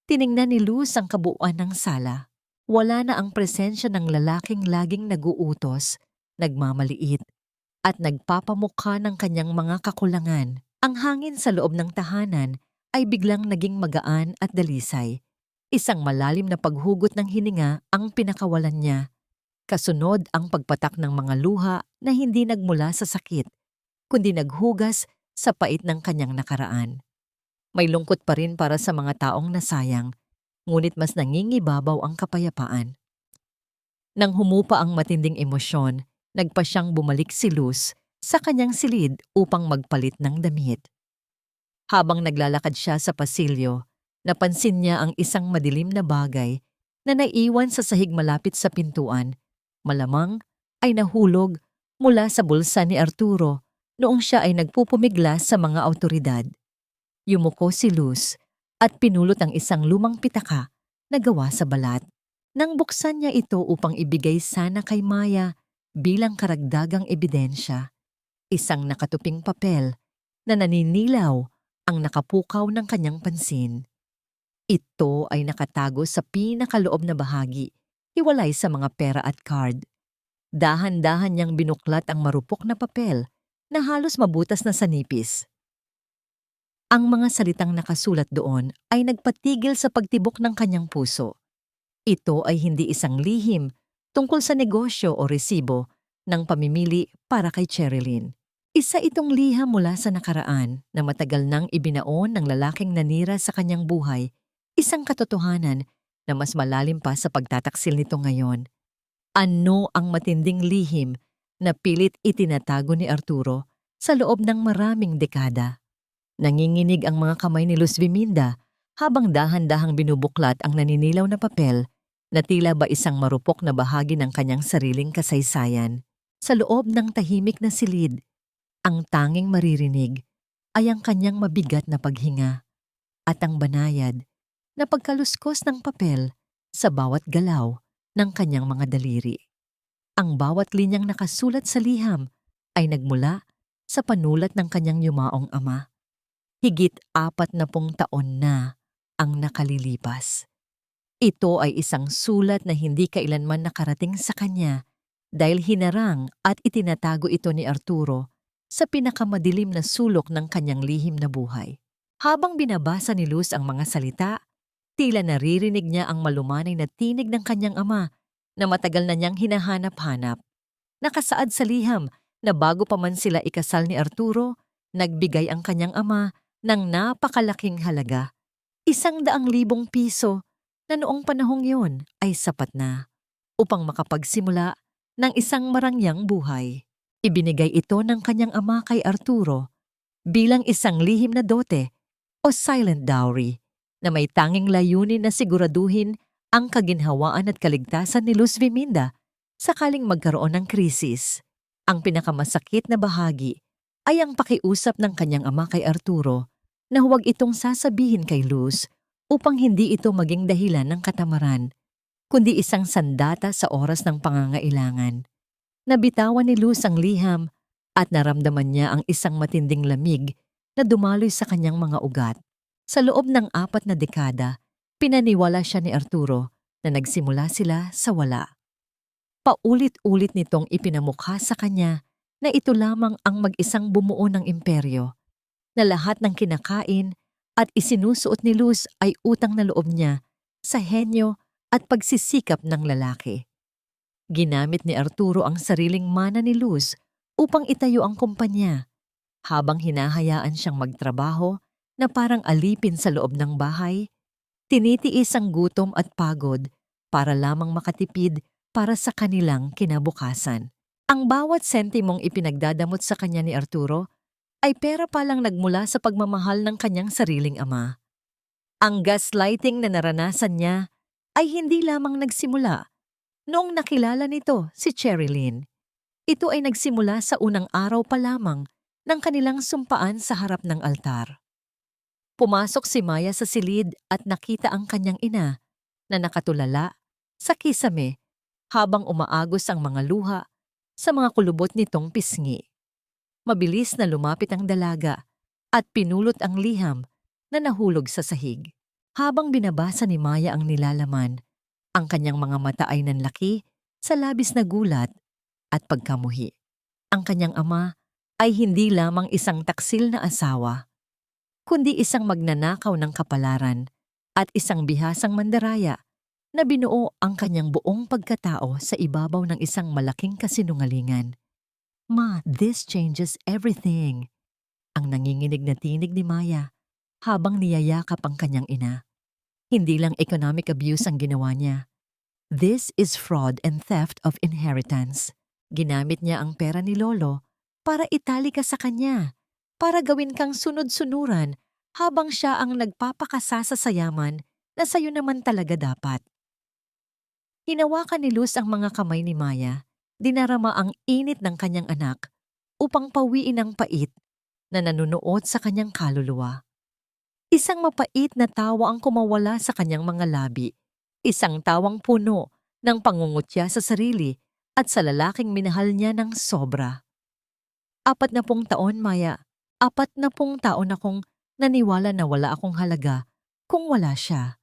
Tiningnan ni Luz ang kabuuan ng sala. Wala na ang presensya ng lalaking laging naguutos, nagmamaliit, at nagpapamukha ng kanyang mga kakulangan. Ang hangin sa loob ng tahanan ay biglang naging magaan at dalisay. Isang malalim na paghugot ng hininga ang pinakawalan niya. Kasunod ang pagpatak ng mga luha na hindi nagmula sa sakit, kundi naghugas sa pait ng kanyang nakaraan. May lungkot pa rin para sa mga taong nasayang, ngunit mas nangingibabaw ang kapayapaan. Nang humupa ang matinding emosyon, nagpa siyang bumalik si Luz sa kanyang silid upang magpalit ng damit. Habang naglalakad siya sa pasilyo, napansin niya ang isang madilim na bagay na naiwan sa sahig malapit sa pintuan. Malamang ay nahulog mula sa bulsa ni Arturo noong siya ay nagpupumiglas sa mga awtoridad. Yumuko si Luz at pinulot ang isang lumang pitaka na gawa sa balat. Nang buksan niya ito upang ibigay sana kay Maya bilang karagdagang ebidensya, isang nakatuping papel na naninilaw ang nakapukaw ng kanyang pansin. Ito ay nakatago sa pinakaloob na bahagi, hiwalay sa mga pera at card. Dahan-dahan niyang binuklat ang marupok na papel na halos mabutas na sa nipis. Ang mga salitang nakasulat doon ay nagpatigil sa pagtibok ng kanyang puso. Ito ay hindi isang lihim tungkol sa negosyo o resibo ng pamimili para kay Cherilyn. Isa itong liham mula sa nakaraan na matagal nang ibinaon ng lalaking nanira sa kanyang buhay, isang katotohanan na mas malalim pa sa pagtataksil nito ngayon. Ano ang matinding lihim na pilit itinatago ni Arturo sa loob ng maraming dekada? Nanginginig ang mga kamay ni Luz Viminda habang dahan-dahang binubuklat ang naninilaw na papel na tila ba isang marupok na bahagi ng kanyang sariling kasaysayan. Sa loob ng tahimik na silid, ang tanging maririnig ay ang kanyang mabigat na paghinga at ang banayad na pagkaluskos ng papel sa bawat galaw ng kanyang mga daliri. Ang bawat linyang nakasulat sa liham ay nagmula sa panulat ng kanyang yumaong ama. Higit 40 taon na ang nakalilipas. Ito ay isang sulat na hindi kailanman nakarating sa kanya dahil hinarang at itinatago ito ni Arturo sa pinakamadilim na sulok ng kanyang lihim na buhay. Habang binabasa ni Luz ang mga salita, tila naririnig niya ang malumanay na tinig ng kanyang ama na matagal na niyang hinahanap-hanap. Nakasaad sa liham na bago pa man sila ikasal ni Arturo, nagbigay ang kanyang ama ng napakalaking halaga. 100,000 piso na noong panahong yon ay sapat na upang makapagsimula ng isang marangyang buhay. Ibinigay ito ng kanyang ama kay Arturo bilang isang lihim na dote o silent dowry na may tanging layunin na siguraduhin ang kaginhawaan at kaligtasan ni Luz Viminda sakaling magkaroon ng krisis. Ang pinakamasakit na bahagi ay ang pakiusap ng kanyang ama kay Arturo na huwag itong sasabihin kay Luz upang hindi ito maging dahilan ng katamaran, kundi isang sandata sa oras ng pangangailangan. Nabitawan ni Luz ang liham at naramdaman niya ang isang matinding lamig na dumaloy sa kanyang mga ugat. Sa loob ng 4 na dekada, pinaniwala siya ni Arturo na nagsimula sila sa wala. Paulit-ulit nitong ipinamukha sa kanya na ito lamang ang mag-isang bumuo ng imperyo, na lahat ng kinakain at isinusuot ni Luz ay utang na loob niya sa henyo at pagsisikap ng lalaki. Ginamit ni Arturo ang sariling mana ni Luz upang itayo ang kumpanya, habang hinahayaan siyang magtrabaho na parang alipin sa loob ng bahay, tinitiis ang gutom at pagod para lamang makatipid para sa kanilang kinabukasan. Ang bawat sentimong ipinagdadamot sa kanya ni Arturo ay pera palang nagmula sa pagmamahal ng kanyang sariling ama. Ang gaslighting na naranasan niya ay hindi lamang nagsimula noong nakilala nito si Cherilyn. Ito ay nagsimula sa unang araw pa lamang ng kanilang sumpaan sa harap ng altar. Pumasok si Maya sa silid at nakita ang kanyang ina na nakatulala sa kisame habang umaagos ang mga luha sa mga kulubot nitong pisngi. Mabilis na lumapit ang dalaga at pinulot ang liham na nahulog sa sahig. Habang binabasa ni Maya ang nilalaman, ang kanyang mga mata ay nanlaki sa labis na gulat at pagkamuhi. Ang kanyang ama ay hindi lamang isang taksil na asawa, kundi isang magnanakaw ng kapalaran at isang bihasang mandaraya na binuo ang kanyang buong pagkatao sa ibabaw ng isang malaking kasinungalingan. Ma, this changes everything. Ang nanginginig na tinig ni Maya habang niyayakap ang kanyang ina. Hindi lang economic abuse ang ginawa niya. This is fraud and theft of inheritance. Ginamit niya ang pera ni Lolo para itali ka sa kanya, para gawin kang sunod-sunuran habang siya ang nagpapakasasa sa yaman na sayo naman talaga dapat. Hinawakan ni Luz ang mga kamay ni Maya. Dinarama ang init ng kanyang anak upang pawiin ang pait na nanunuot sa kanyang kaluluwa. Isang mapait na tawa ang kumawala sa kanyang mga labi, isang tawang puno ng pangungutya sa sarili at sa lalaking minahal niya ng sobra. 40 taon, Maya. 40 taon akong naniwala na wala akong halaga kung wala siya.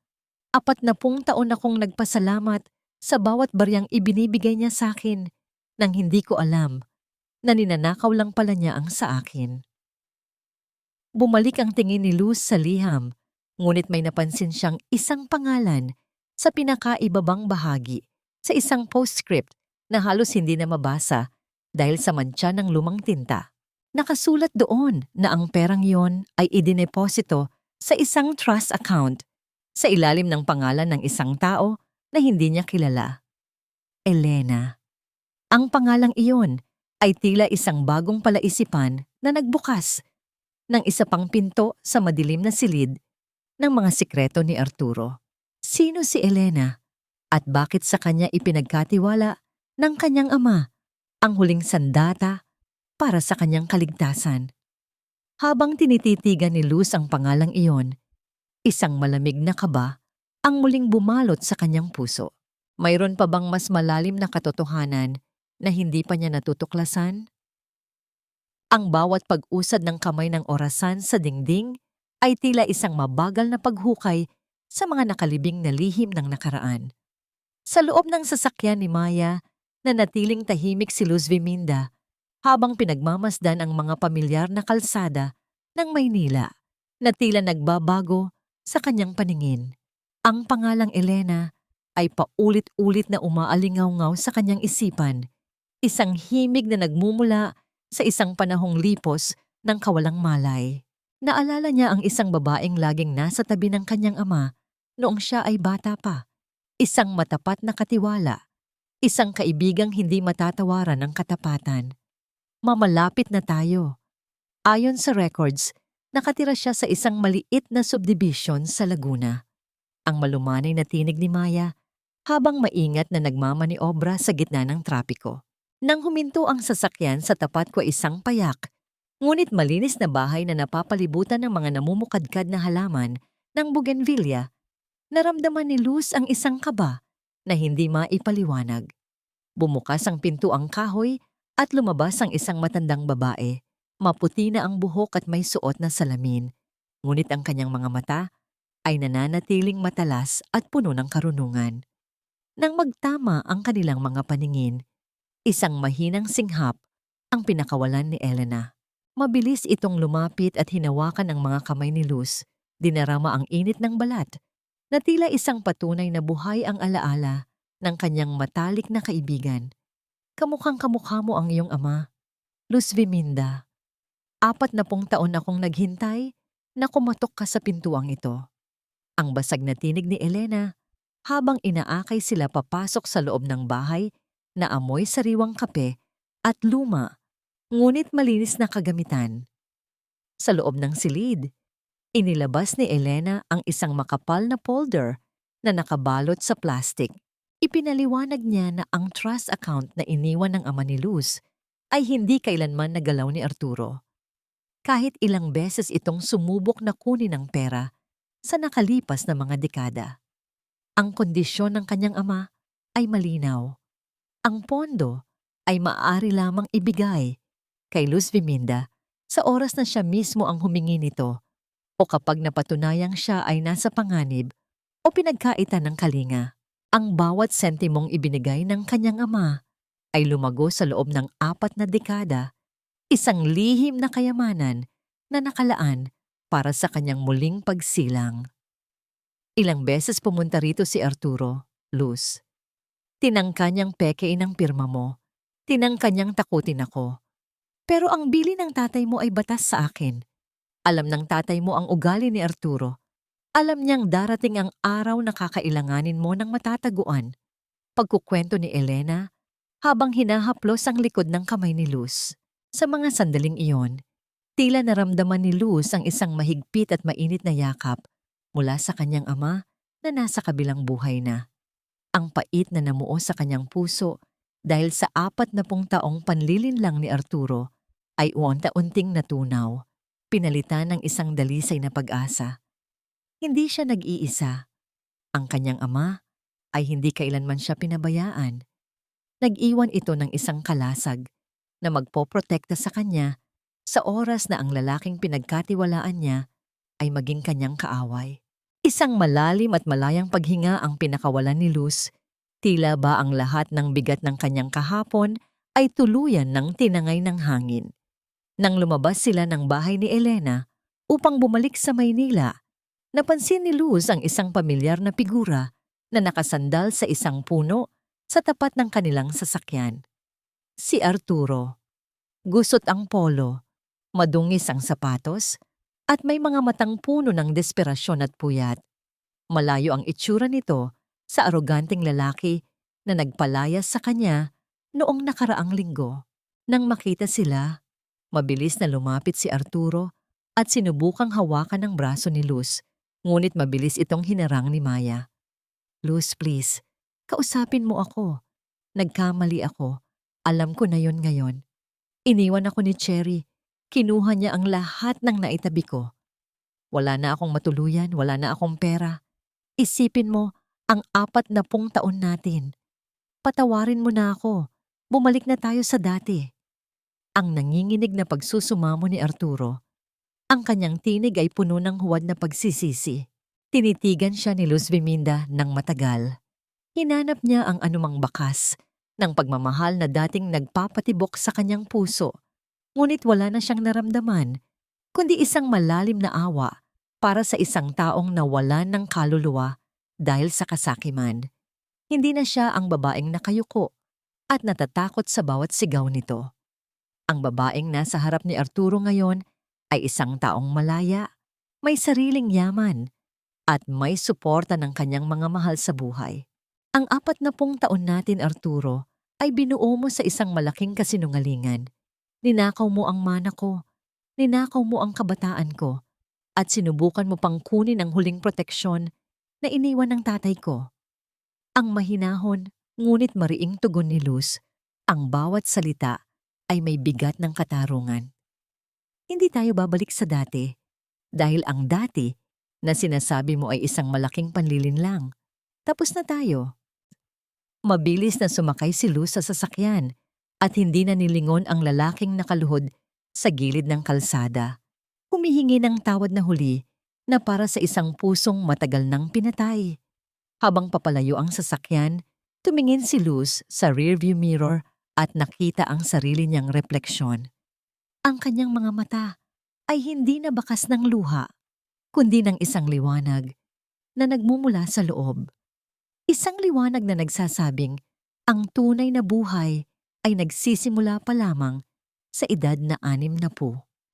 40 taon akong nagpasalamat sa bawat baryang ibinibigay niya sa akin nang hindi ko alam na ninanakaw lang pala niya ang sa akin. Bumalik ang tingin ni Luz sa liham, ngunit may napansin siyang isang pangalan sa pinakaibabang bahagi sa isang postscript na halos hindi na mabasa dahil sa mantsa ng lumang tinta. Nakasulat doon na ang perang yon ay idineposito sa isang trust account sa ilalim ng pangalan ng isang tao na hindi niya kilala. Elena. Ang pangalang iyon ay tila isang bagong palaisipan na nagbukas ng isa pang pinto sa madilim na silid ng mga sikreto ni Arturo. Sino si Elena at bakit sa kanya ipinagkatiwala ng kanyang ama ang huling sandata para sa kanyang kaligtasan? Habang tinititigan ni Luz ang pangalang iyon, isang malamig na kaba ang muling bumalot sa kanyang puso. Mayroon pa bang mas malalim na katotohanan na hindi pa niya natutuklasan? Ang bawat pag-usad ng kamay ng orasan sa dingding ay tila isang mabagal na paghukay sa mga nakalibing na lihim ng nakaraan. Sa loob ng sasakyan ni Maya, nanatiling tahimik si Luz Viminda habang pinagmamasdan ang mga pamilyar na kalsada ng Maynila na tila nagbabago sa kanyang paningin. Ang pangalang Elena ay paulit-ulit na umaalingaw-ngaw sa kanyang isipan, isang himig na nagmumula sa isang panahong lipos ng kawalang malay. Naalala niya ang isang babaeng laging nasa tabi ng kanyang ama noong siya ay bata pa. Isang matapat na katiwala, isang kaibigang hindi matatawaran ng katapatan. Mamalapit na tayo. Ayon sa records, nakatira siya sa isang maliit na subdivision sa Laguna. Ang malumanay na tinig ni Maya habang maingat na nagmamaniobra sa gitna ng trapiko. Nang huminto ang sasakyan sa tapat ko isang payak, ngunit malinis na bahay na napapalibutan ng mga namumukadkad na halaman ng bougainvillea, naramdaman ni Luz ang isang kaba na hindi maipaliwanag. Bumukas ang pintuang kahoy at lumabas ang isang matandang babae. Maputi na ang buhok at may suot na salamin, ngunit ang kanyang mga mata ay nananatiling matalas at puno ng karunungan. Nang magtama ang kanilang mga paningin, isang mahinang singhap ang pinakawalan ni Elena. Mabilis itong lumapit at hinawakan ang mga kamay ni Luz. Dinarama ang init ng balat na tila isang patunay na buhay ang alaala ng kanyang matalik na kaibigan. Kamukhang kamukha mo ang iyong ama, Luz Viminda. 40 taon akong naghintay na kumatok ka sa pintuang ito. Ang basag na tinig ni Elena habang inaakay sila papasok sa loob ng bahay na amoy sariwang kape at luma, ngunit malinis na kagamitan. Sa loob ng silid, inilabas ni Elena ang isang makapal na folder na nakabalot sa plastic. Ipinaliwanag niya na ang trust account na iniwan ng ama ni Luz ay hindi kailanman nagalaw ni Arturo. Kahit ilang beses itong sumubok na kunin ang pera sa nakalipas na mga dekada. Ang kondisyon ng kanyang ama ay malinaw. Ang pondo ay maaari lamang ibigay kay Luz Viminda sa oras na siya mismo ang humingi nito o kapag napatunayang siya ay nasa panganib o pinagkaitan ng kalinga. Ang bawat sentimong ibinigay ng kanyang ama ay lumago sa loob ng 4 na dekada, isang lihim na kayamanan na nakalaan para sa kanyang muling pagsilang. Ilang beses pumunta rito si Arturo, Luz. Tinangka niyang pekein ang pirma mo. Tinangka niyang takutin ako. Pero ang bili ng tatay mo ay batas sa akin. Alam ng tatay mo ang ugali ni Arturo. Alam niyang darating ang araw na kakailanganin mo ng matataguan. Pagkukwento ni Elena habang hinahaplos ang likod ng kamay ni Luz. Sa mga sandaling iyon, tila naramdaman ni Luz ang isang mahigpit at mainit na yakap mula sa kanyang ama na nasa kabilang buhay na. Ang pait na namuo sa kanyang puso dahil sa 40 taong panlilinlang ni Arturo ay unti-unting natunaw, pinalitan ng isang dalisay na pag-asa. Hindi siya nag-iisa. Ang kanyang ama ay hindi kailanman siya pinabayaan. Nag-iwan ito ng isang kalasag na magpoprotekta sa kanya sa oras na ang lalaking pinagkatiwalaan niya ay maging kanyang kaaway. Isang malalim at malayang paghinga ang pinakawalan ni Luz. Tila ba ang lahat ng bigat ng kanyang kahapon ay tuluyan ng tinangay ng hangin. Nang lumabas sila ng bahay ni Elena upang bumalik sa Maynila, napansin ni Luz ang isang pamilyar na figura na nakasandal sa isang puno sa tapat ng kanilang sasakyan. Si Arturo. Gusot ang polo, madungis ang sapatos, at may mga matang puno ng desperasyon at puyat. Malayo ang itsura nito sa aroganteng lalaki na nagpalayas sa kanya noong nakaraang linggo. Nang makita sila, mabilis na lumapit si Arturo at sinubukang hawakan ng braso ni Luz, ngunit mabilis itong hinarang ni Maya. Luz, please, kausapin mo ako. Nagkamali ako. Alam ko na yon ngayon. Iniwan ako ni Cherry. Kinuha niya ang lahat ng naitabi ko. Wala na akong matuluyan, wala na akong pera. Isipin mo ang 40 taon natin. Patawarin mo na ako. Bumalik na tayo sa dati. Ang nanginginig na pagsusumamo ni Arturo. Ang kanyang tinig ay puno ng huwad na pagsisisi. Tinitigan siya ni Luz Biminda ng matagal. Hinanap niya ang anumang bakas ng pagmamahal na dating nagpapatibok sa kanyang puso. Ngunit wala na siyang naramdaman, kundi isang malalim na awa para sa isang taong nawalan ng kaluluwa dahil sa kasakiman. Hindi na siya ang babaeng nakayuko at natatakot sa bawat sigaw nito. Ang babaeng nasa harap ni Arturo ngayon ay isang taong malaya, may sariling yaman, at may suporta ng kanyang mga mahal sa buhay. Ang 40 taon natin, Arturo, ay binuo mo sa isang malaking kasinungalingan. Ninakaw mo ang mana ko, ninakaw mo ang kabataan ko, at sinubukan mo pang kunin ang huling proteksyon na iniwan ng tatay ko. Ang mahinahon, ngunit mariing tugon ni Luz, ang bawat salita ay may bigat ng katarungan. Hindi tayo babalik sa dati, dahil ang dati na sinasabi mo ay isang malaking panlilinlang. Tapos na tayo. Mabilis na sumakay si Luz sa sasakyan at hindi na nilingon ang lalaking nakaluhod sa gilid ng kalsada. Humihingi ng tawad na huli na para sa isang pusong matagal nang pinatay. Habang papalayo ang sasakyan, tumingin si Luz sa rearview mirror at nakita ang sarili niyang refleksyon. Ang kanyang mga mata ay hindi na bakas ng luha, kundi ng isang liwanag na nagmumula sa loob. Isang liwanag na nagsasabing ang tunay na buhay ay nagsisimula pa lamang sa edad na 60.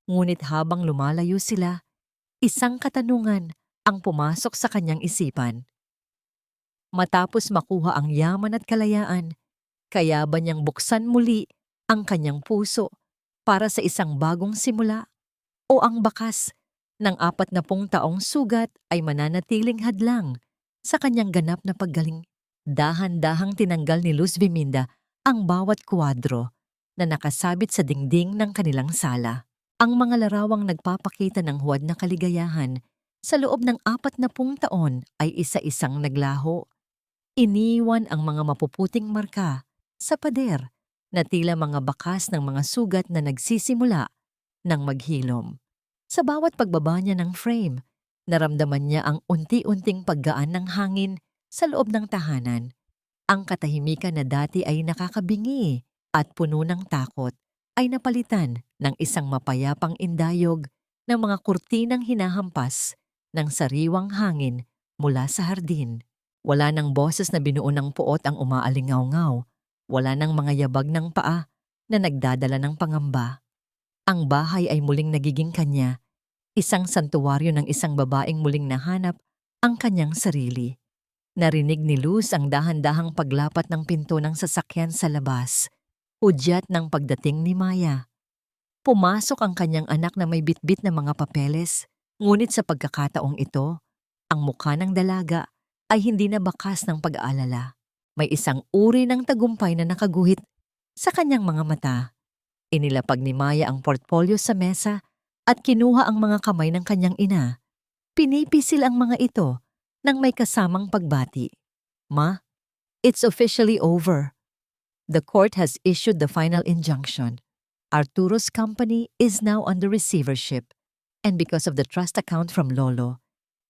Ngunit habang lumalayo sila, isang katanungan ang pumasok sa kanyang isipan. Matapos makuha ang yaman at kalayaan, kaya ba niyang buksan muli ang kanyang puso para sa isang bagong simula? O ang bakas ng 40 taong sugat ay mananatiling hadlang sa kanyang ganap na paggaling? Dahan-dahang tinanggal ni Luz Biminda ang bawat kwadro na nakasabit sa dingding ng kanilang sala. Ang mga larawang nagpapakita ng huwad na kaligayahan sa loob ng 40 taon ay isa-isang naglaho. Iniwan ang mga mapuputing marka sa pader na tila mga bakas ng mga sugat na nagsisimula ng maghilom. Sa bawat pagbaba niya ng frame, naramdaman niya ang unti-unting paggaan ng hangin sa loob ng tahanan. Ang katahimikan na dati ay nakakabingi at puno ng takot ay napalitan ng isang mapayapang indayog ng mga kurtinang hinahampas ng sariwang hangin mula sa hardin. Wala nang boses na binuo ng puot ang umaalingaw-ngaw. Wala nang mga yabag ng paa na nagdadala ng pangamba. Ang bahay ay muling nagiging kanya, isang santuwaryo ng isang babaeng muling nahanap ang kanyang sarili. Narinig ni Luz ang dahan-dahang paglapat ng pinto ng sasakyan sa labas. Hudyat ng pagdating ni Maya. Pumasok ang kanyang anak na may bitbit na mga papeles, ngunit sa pagkakataong ito, ang mukha ng dalaga ay hindi na bakas ng pag-aalala. May isang uri ng tagumpay na nakaguhit sa kanyang mga mata. Inilapag ni Maya ang portfolio sa mesa at kinuha ang mga kamay ng kanyang ina. Pinipisil ang mga ito nang may kasamang pagbati. Ma, it's officially over. The court has issued the final injunction. Arturo's company is now under receivership, and because of the trust account from Lolo,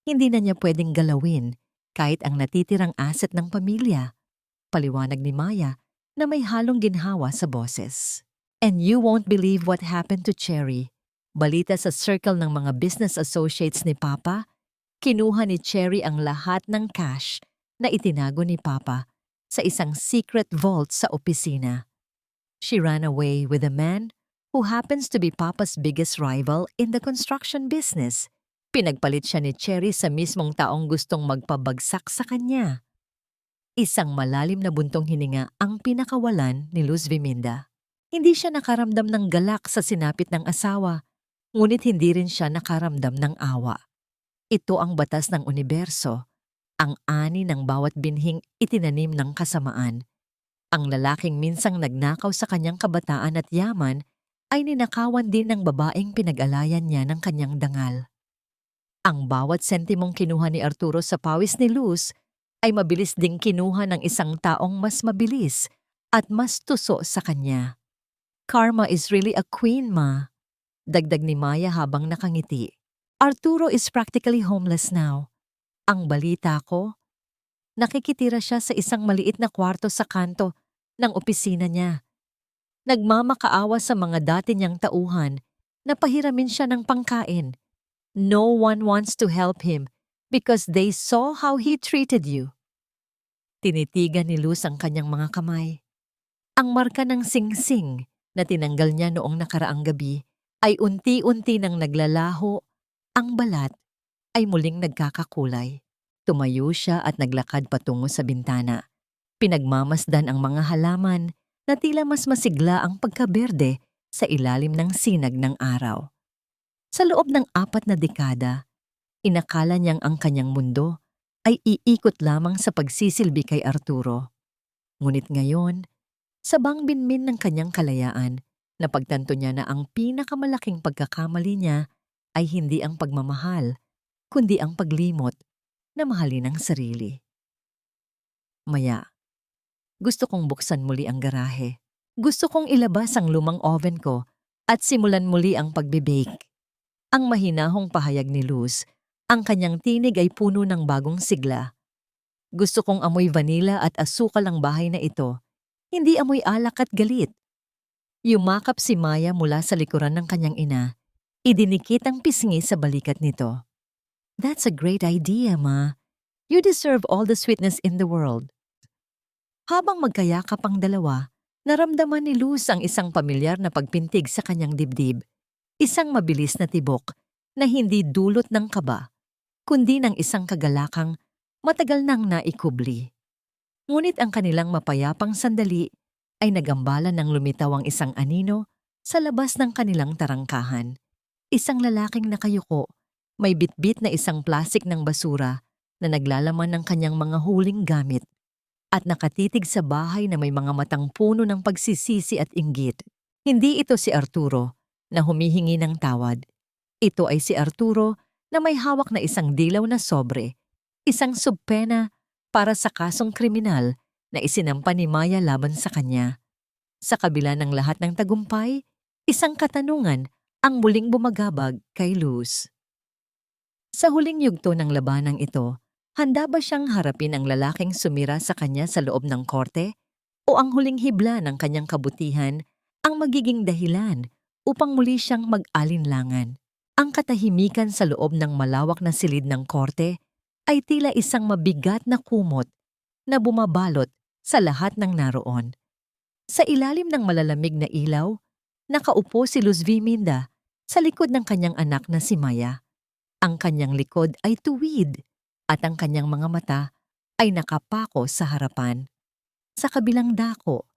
Hindi na niya pwedeng galawin kahit ang natitirang asset ng pamilya. Paliwanag ni Maya na may halong ginhawa sa boses. And you won't believe what happened to Cherry. Balita sa circle ng mga business associates ni Papa, kinuha ni Cherry ang lahat ng cash na itinago ni Papa sa isang secret vault sa opisina. She ran away with a man who happens to be Papa's biggest rival in the construction business. Pinagpalit siya ni Cherry sa mismong taong gustong magpabagsak sa kanya. Isang malalim na buntong hininga ang pinakawalan ni Luz Viminda. Hindi siya nakaramdam ng galak sa sinapit ng asawa, ngunit hindi rin siya nakaramdam ng awa. Ito ang batas ng universo, ang ani ng bawat binhing itinanim ng kasamaan. Ang lalaking minsang nagnakaw sa kanyang kabataan at yaman ay ninakawan din ng babaeng pinag-alayan niya ng kanyang dangal. Ang bawat sentimong kinuha ni Arturo sa pawis ni Luz ay mabilis ding kinuha ng isang taong mas mabilis at mas tuso sa kanya. Karma is really a queen, Ma. Dagdag ni Maya habang nakangiti. Arturo is practically homeless now. Ang balita ko, nakikitira siya sa isang maliit na kwarto sa kanto ng opisina niya. Nagmamakaawa sa mga dati niyang tauhan na pahiramin siya ng pangkain. No one wants to help him because they saw how he treated you. Tinitigan ni Luz ang kanyang mga kamay. Ang marka ng singsing na tinanggal niya noong nakaraang gabi ay unti-unti nang naglalaho. Ang balat ay muling nagkakakulay. Tumayo siya at naglakad patungo sa bintana. Pinagmamasdan ang mga halaman na tila mas masigla ang pagkaberde sa ilalim ng sinag ng araw. Sa loob ng 4 na dekada, inakala niyang ang kanyang mundo ay iikot lamang sa pagsisilbi kay Arturo. Ngunit ngayon, sa bangbinmin ng kanyang kalayaan, napagtanto niya na ang pinakamalaking pagkakamali niya ay hindi ang pagmamahal, kundi ang paglimot na mahalin ang sarili. Maya, gusto kong buksan muli ang garahe. Gusto kong ilabas ang lumang oven ko at simulan muli ang pagbe-bake. Ang mahinahong pahayag ni Luz, ang kanyang tinig ay puno ng bagong sigla. Gusto kong amoy vanilla at asukal ang bahay na ito, hindi amoy alak at galit. Yumakap si Maya mula sa likuran ng kanyang ina. Idinikit ang pisngi sa balikat nito. That's a great idea, Ma. You deserve all the sweetness in the world. Habang magkayakap ang dalawa, naramdaman ni Luz ang isang pamilyar na pagpintig sa kanyang dibdib. Isang mabilis na tibok na hindi dulot ng kaba, kundi ng isang kagalakang matagal nang naikubli. Ngunit ang kanilang mapayapang sandali ay nagambalan ng lumitaw ang isang anino sa labas ng kanilang tarangkahan. Isang lalaking nakayuko, may bitbit na isang plastik ng basura na naglalaman ng kanyang mga huling gamit at nakatitig sa bahay na may mga matang puno ng pagsisisi at inggit. Hindi ito si Arturo na humihingi ng tawad. Ito ay si Arturo na may hawak na isang dilaw na sobre, isang subpena para sa kasong kriminal na isinampa ni Maya laban sa kanya. Sa kabila ng lahat ng tagumpay, isang katanungan ang muling bumagabag kay Luz. Sa huling yugto ng labanang ito, handa ba siyang harapin ang lalaking sumira sa kanya sa loob ng korte? O ang huling hibla ng kanyang kabutihan ang magiging dahilan upang muli siyang mag-alinlangan? Ang katahimikan sa loob ng malawak na silid ng korte ay tila isang mabigat na kumot na bumabalot sa lahat ng naroon. Sa ilalim ng malalamig na ilaw, nakaupo si Luz Viminda sa likod ng kanyang anak na si Maya. Ang kanyang likod ay tuwid at ang kanyang mga mata ay nakapako sa harapan. Sa kabilang dako,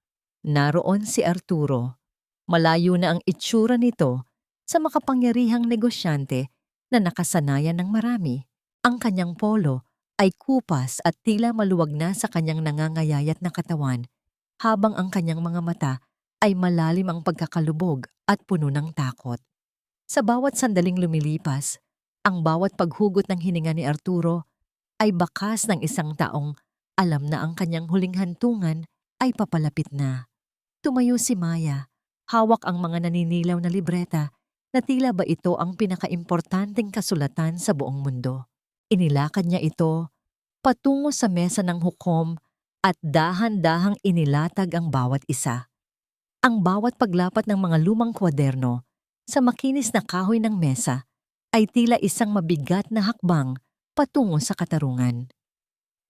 naroon si Arturo. Malayo na ang itsura nito sa makapangyarihang negosyante na nakasanayan ng marami. Ang kanyang polo ay kupas at tila maluwag na sa kanyang nangangayayat na katawan, habang ang kanyang mga mata ay malalim ang pagkakalubog at puno ng takot. Sa bawat sandaling lumilipas, ang bawat paghugot ng hininga ni Arturo ay bakas ng isang taong alam na ang kanyang huling hantungan ay papalapit na. Tumayo si Maya, hawak ang mga naninilaw na libreta na tila ba ito ang pinakaimportanteng kasulatan sa buong mundo. Inilakad niya ito patungo sa mesa ng hukom at dahan-dahang inilatag ang bawat isa. Ang bawat paglapat ng mga lumang kwaderno sa makinis na kahoy ng mesa ay tila isang mabigat na hakbang patungo sa katarungan.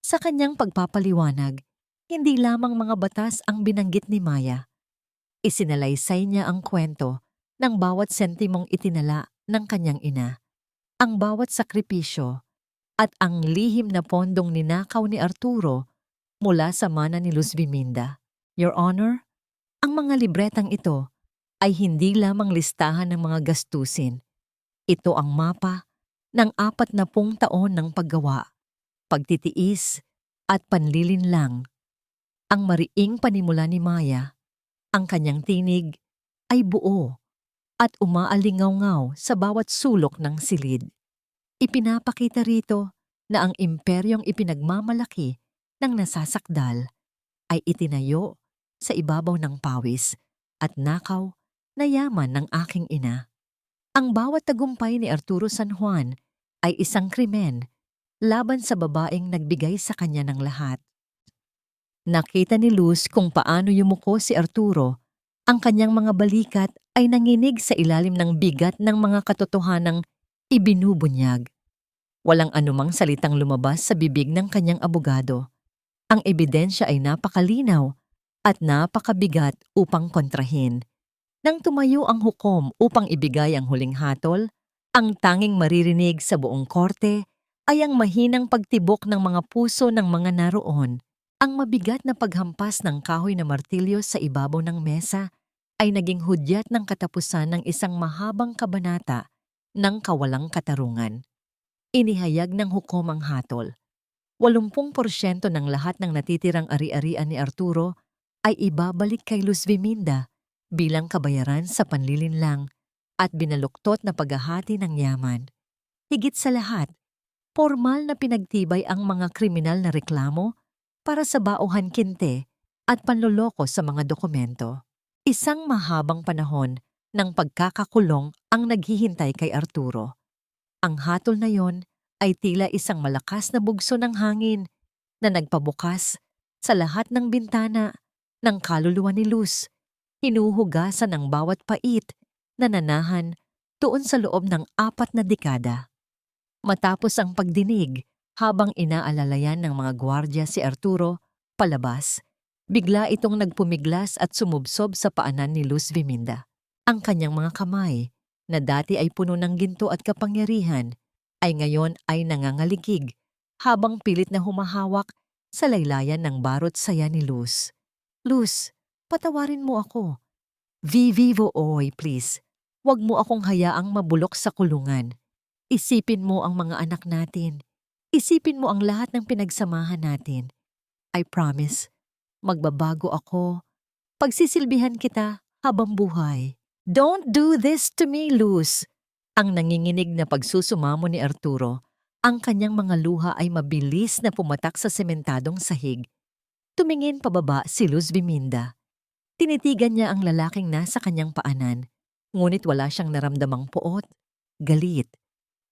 Sa kanyang pagpapaliwanag, hindi lamang mga batas ang binanggit ni Maya. Isinalaysay niya ang kwento ng bawat sentimong itinala ng kanyang ina, ang bawat sakripisyo, at ang lihim na pondong ninakaw ni Arturo mula sa mana ni Luz Biminda. Your Honor, ang mga libretang ito ay hindi lamang listahan ng mga gastusin. Ito ang mapa ng 40 taon ng paggawa, pagtitiis, at panlilinlang. Ang mariing panimula ni Maya, ang kanyang tinig, ay buo at umaalingaw-ngaw sa bawat sulok ng silid. Ipinapakita rito na ang imperyong ipinagmamalaki ng nasasakdal ay itinayo sa ibabaw ng pawis at nakaw na yaman ng aking ina. Ang bawat tagumpay ni Arturo San Juan ay isang krimen laban sa babaeng nagbigay sa kanya ng lahat. Nakita ni Luz kung paano yumuko si Arturo. Ang kanyang mga balikat ay nanginig sa ilalim ng bigat ng mga katotohanang ibinubunyag. Walang anumang salitang lumabas sa bibig ng kanyang abogado. Ang ebidensya ay napakalinaw at napakabigat upang kontrahin. Nang tumayo ang hukom upang ibigay ang huling hatol, ang tanging maririnig sa buong korte ay ang mahinang pagtibok ng mga puso ng mga naroon. Ang mabigat na paghampas ng kahoy na martilyo sa ibabaw ng mesa ay naging hudyat ng katapusan ng isang mahabang kabanata ng kawalang katarungan. Inihayag ng hukom ang hatol. 80% ng lahat ng natitirang ari-arian ni Arturo ay ibabalik kay Luz Biminda bilang kabayaran sa panlilinlang at binaluktot na paghahati ng yaman. Higit sa lahat, formal na pinagtibay ang mga kriminal na reklamo para sa bauhan kinte at panloloko sa mga dokumento. Isang mahabang panahon ng pagkakakulong ang naghihintay kay Arturo. Ang hatol na yon ay tila isang malakas na bugso ng hangin na nagpabukas sa lahat ng bintana ng kaluluwa ni Luz, hinuhugasan ng bawat pait na nanahan tuon sa loob ng 4 na dekada. Matapos ang pagdinig, habang inaalalayan ng mga gwardya si Arturo palabas, bigla itong nagpumiglas at sumubsob sa paanan ni Luz Biminda. Ang kanyang mga kamay, na dati ay puno ng ginto at kapangyarihan, ay ngayon ay nangangaligig habang pilit na humahawak sa laylayan ng barot saya ni Luz. Luz, patawarin mo ako. Vivo oy, please. Huwag mo akong hayaang mabulok sa kulungan. Isipin mo ang mga anak natin. Isipin mo ang lahat ng pinagsamahan natin. I promise, magbabago ako. Pagsisilbihan kita habang buhay. Don't do this to me, Luz. Ang nanginginig na pagsusumamo ni Arturo, ang kanyang mga luha ay mabilis na pumatak sa sementadong sahig. Tumingin pababa si Luz Biminda. Tinitigan niya ang lalaking nasa kanyang paanan, ngunit wala siyang naramdamang poot, galit,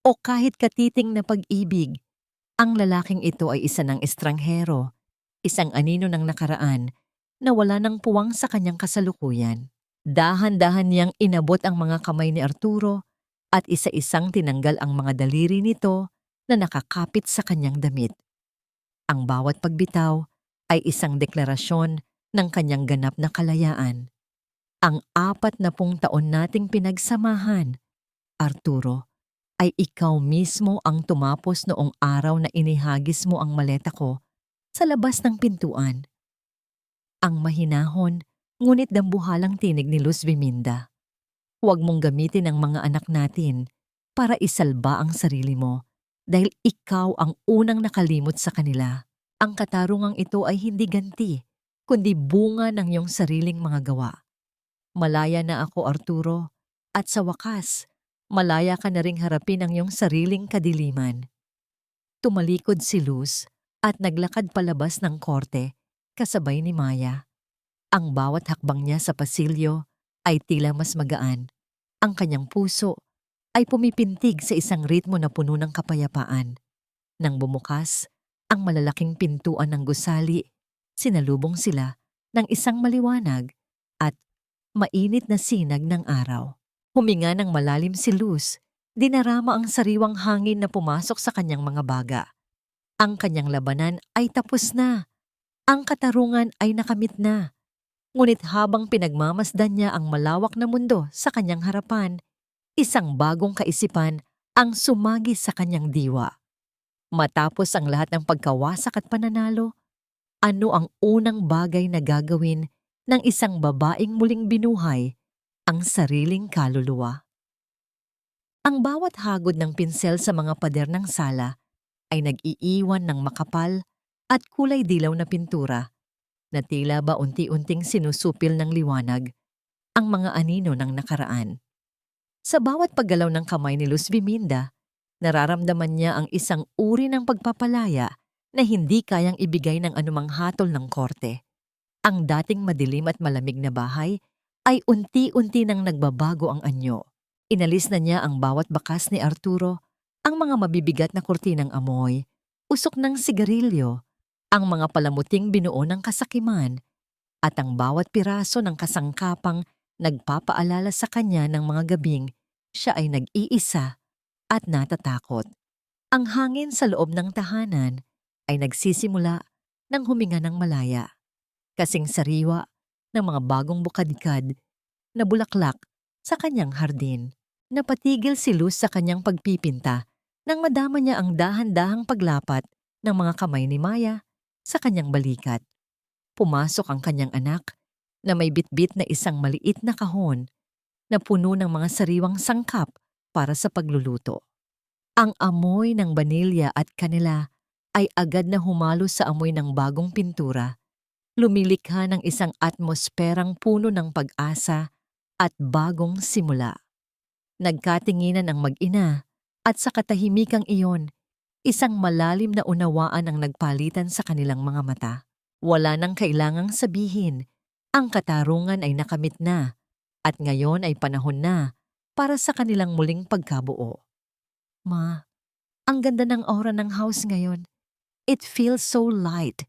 o kahit katiting na pag-ibig. Ang lalaking ito ay isa ng estranghero, isang anino ng nakaraan na wala ng puwang sa kanyang kasalukuyan. Dahan-dahan niyang inabot ang mga kamay ni Arturo at isa-isang tinanggal ang mga daliri nito na nakakapit sa kanyang damit. Ang bawat pagbitaw ay isang deklarasyon ng kanyang ganap na kalayaan. Ang 40 taon nating pinagsamahan, Arturo, ay ikaw mismo ang tumapos noong araw na inihagis mo ang maleta ko sa labas ng pintuan. Ang mahinahon, ngunit dambuhalang tinig ni Luz Biminda. Huwag mong gamitin ang mga anak natin para isalba ang sarili mo dahil ikaw ang unang nakalimot sa kanila. Ang katarungang ito ay hindi ganti, kundi bunga ng iyong sariling mga gawa. Malaya na ako, Arturo, at sa wakas, malaya ka na ring harapin ang iyong sariling kadiliman. Tumalikod si Luz at naglakad palabas ng korte kasabay ni Maya. Ang bawat hakbang niya sa pasilyo ay tila mas magaan. Ang kanyang puso ay pumipintig sa isang ritmo na puno ng kapayapaan. Nang bumukas ang malalaking pintuan ng gusali, sinalubong sila ng isang maliwanag at mainit na sinag ng araw. Huminga ng malalim si Luz, dinarama ang sariwang hangin na pumasok sa kanyang mga baga. Ang kanyang labanan ay tapos na. Ang katarungan ay nakamit na. Ngunit habang pinagmamasdan niya ang malawak na mundo sa kanyang harapan, isang bagong kaisipan ang sumagi sa kanyang diwa. Matapos ang lahat ng pagkawasak at pananalo, ano ang unang bagay na gagawin ng isang babaeng muling binuhay ang sariling kaluluwa? Ang bawat hagod ng pinsel sa mga pader ng sala ay nag-iiwan ng makapal at kulay dilaw na pintura na tila ba unti-unting sinusupil ng liwanag ang mga anino ng nakaraan. Sa bawat paggalaw ng kamay ni Luz Biminda, nararamdaman niya ang isang uri ng pagpapalaya na hindi kayang ibigay ng anumang hatol ng korte. Ang dating madilim at malamig na bahay ay unti-unti nang nagbabago ang anyo. Inalis na niya ang bawat bakas ni Arturo, ang mga mabibigat na kurtinang amoy, usok ng sigarilyo, ang mga palamuting binuo ng kasakiman, at ang bawat piraso ng kasangkapang nagpapaalala sa kanya ng mga gabing siya ay nag-iisa at natatakot. Ang hangin sa loob ng tahanan ay nagsisimula ng huminga ng malaya, kasing sariwa ng mga bagong bukadkad na bulaklak sa kanyang hardin. Napatigil si Luz sa kanyang pagpipinta nang madama niya ang dahan-dahang paglapat ng mga kamay ni Maya sa kanyang balikat. Pumasok ang kanyang anak na may bitbit na isang maliit na kahon na puno ng mga sariwang sangkap para sa pagluluto. Ang amoy ng banilya at kanela ay agad na humalo sa amoy ng bagong pintura, lumilikha ng isang atmosperang puno ng pag-asa at bagong simula. Nagkatinginan ang mag-ina at sa katahimikang iyon, isang malalim na unawaan ang nagpalitan sa kanilang mga mata. Wala nang kailangang sabihin, ang katarungan ay nakamit na at ngayon ay panahon na para sa kanilang muling pagkabuo. Ma, ang ganda ng aura ng house ngayon. It feels so light.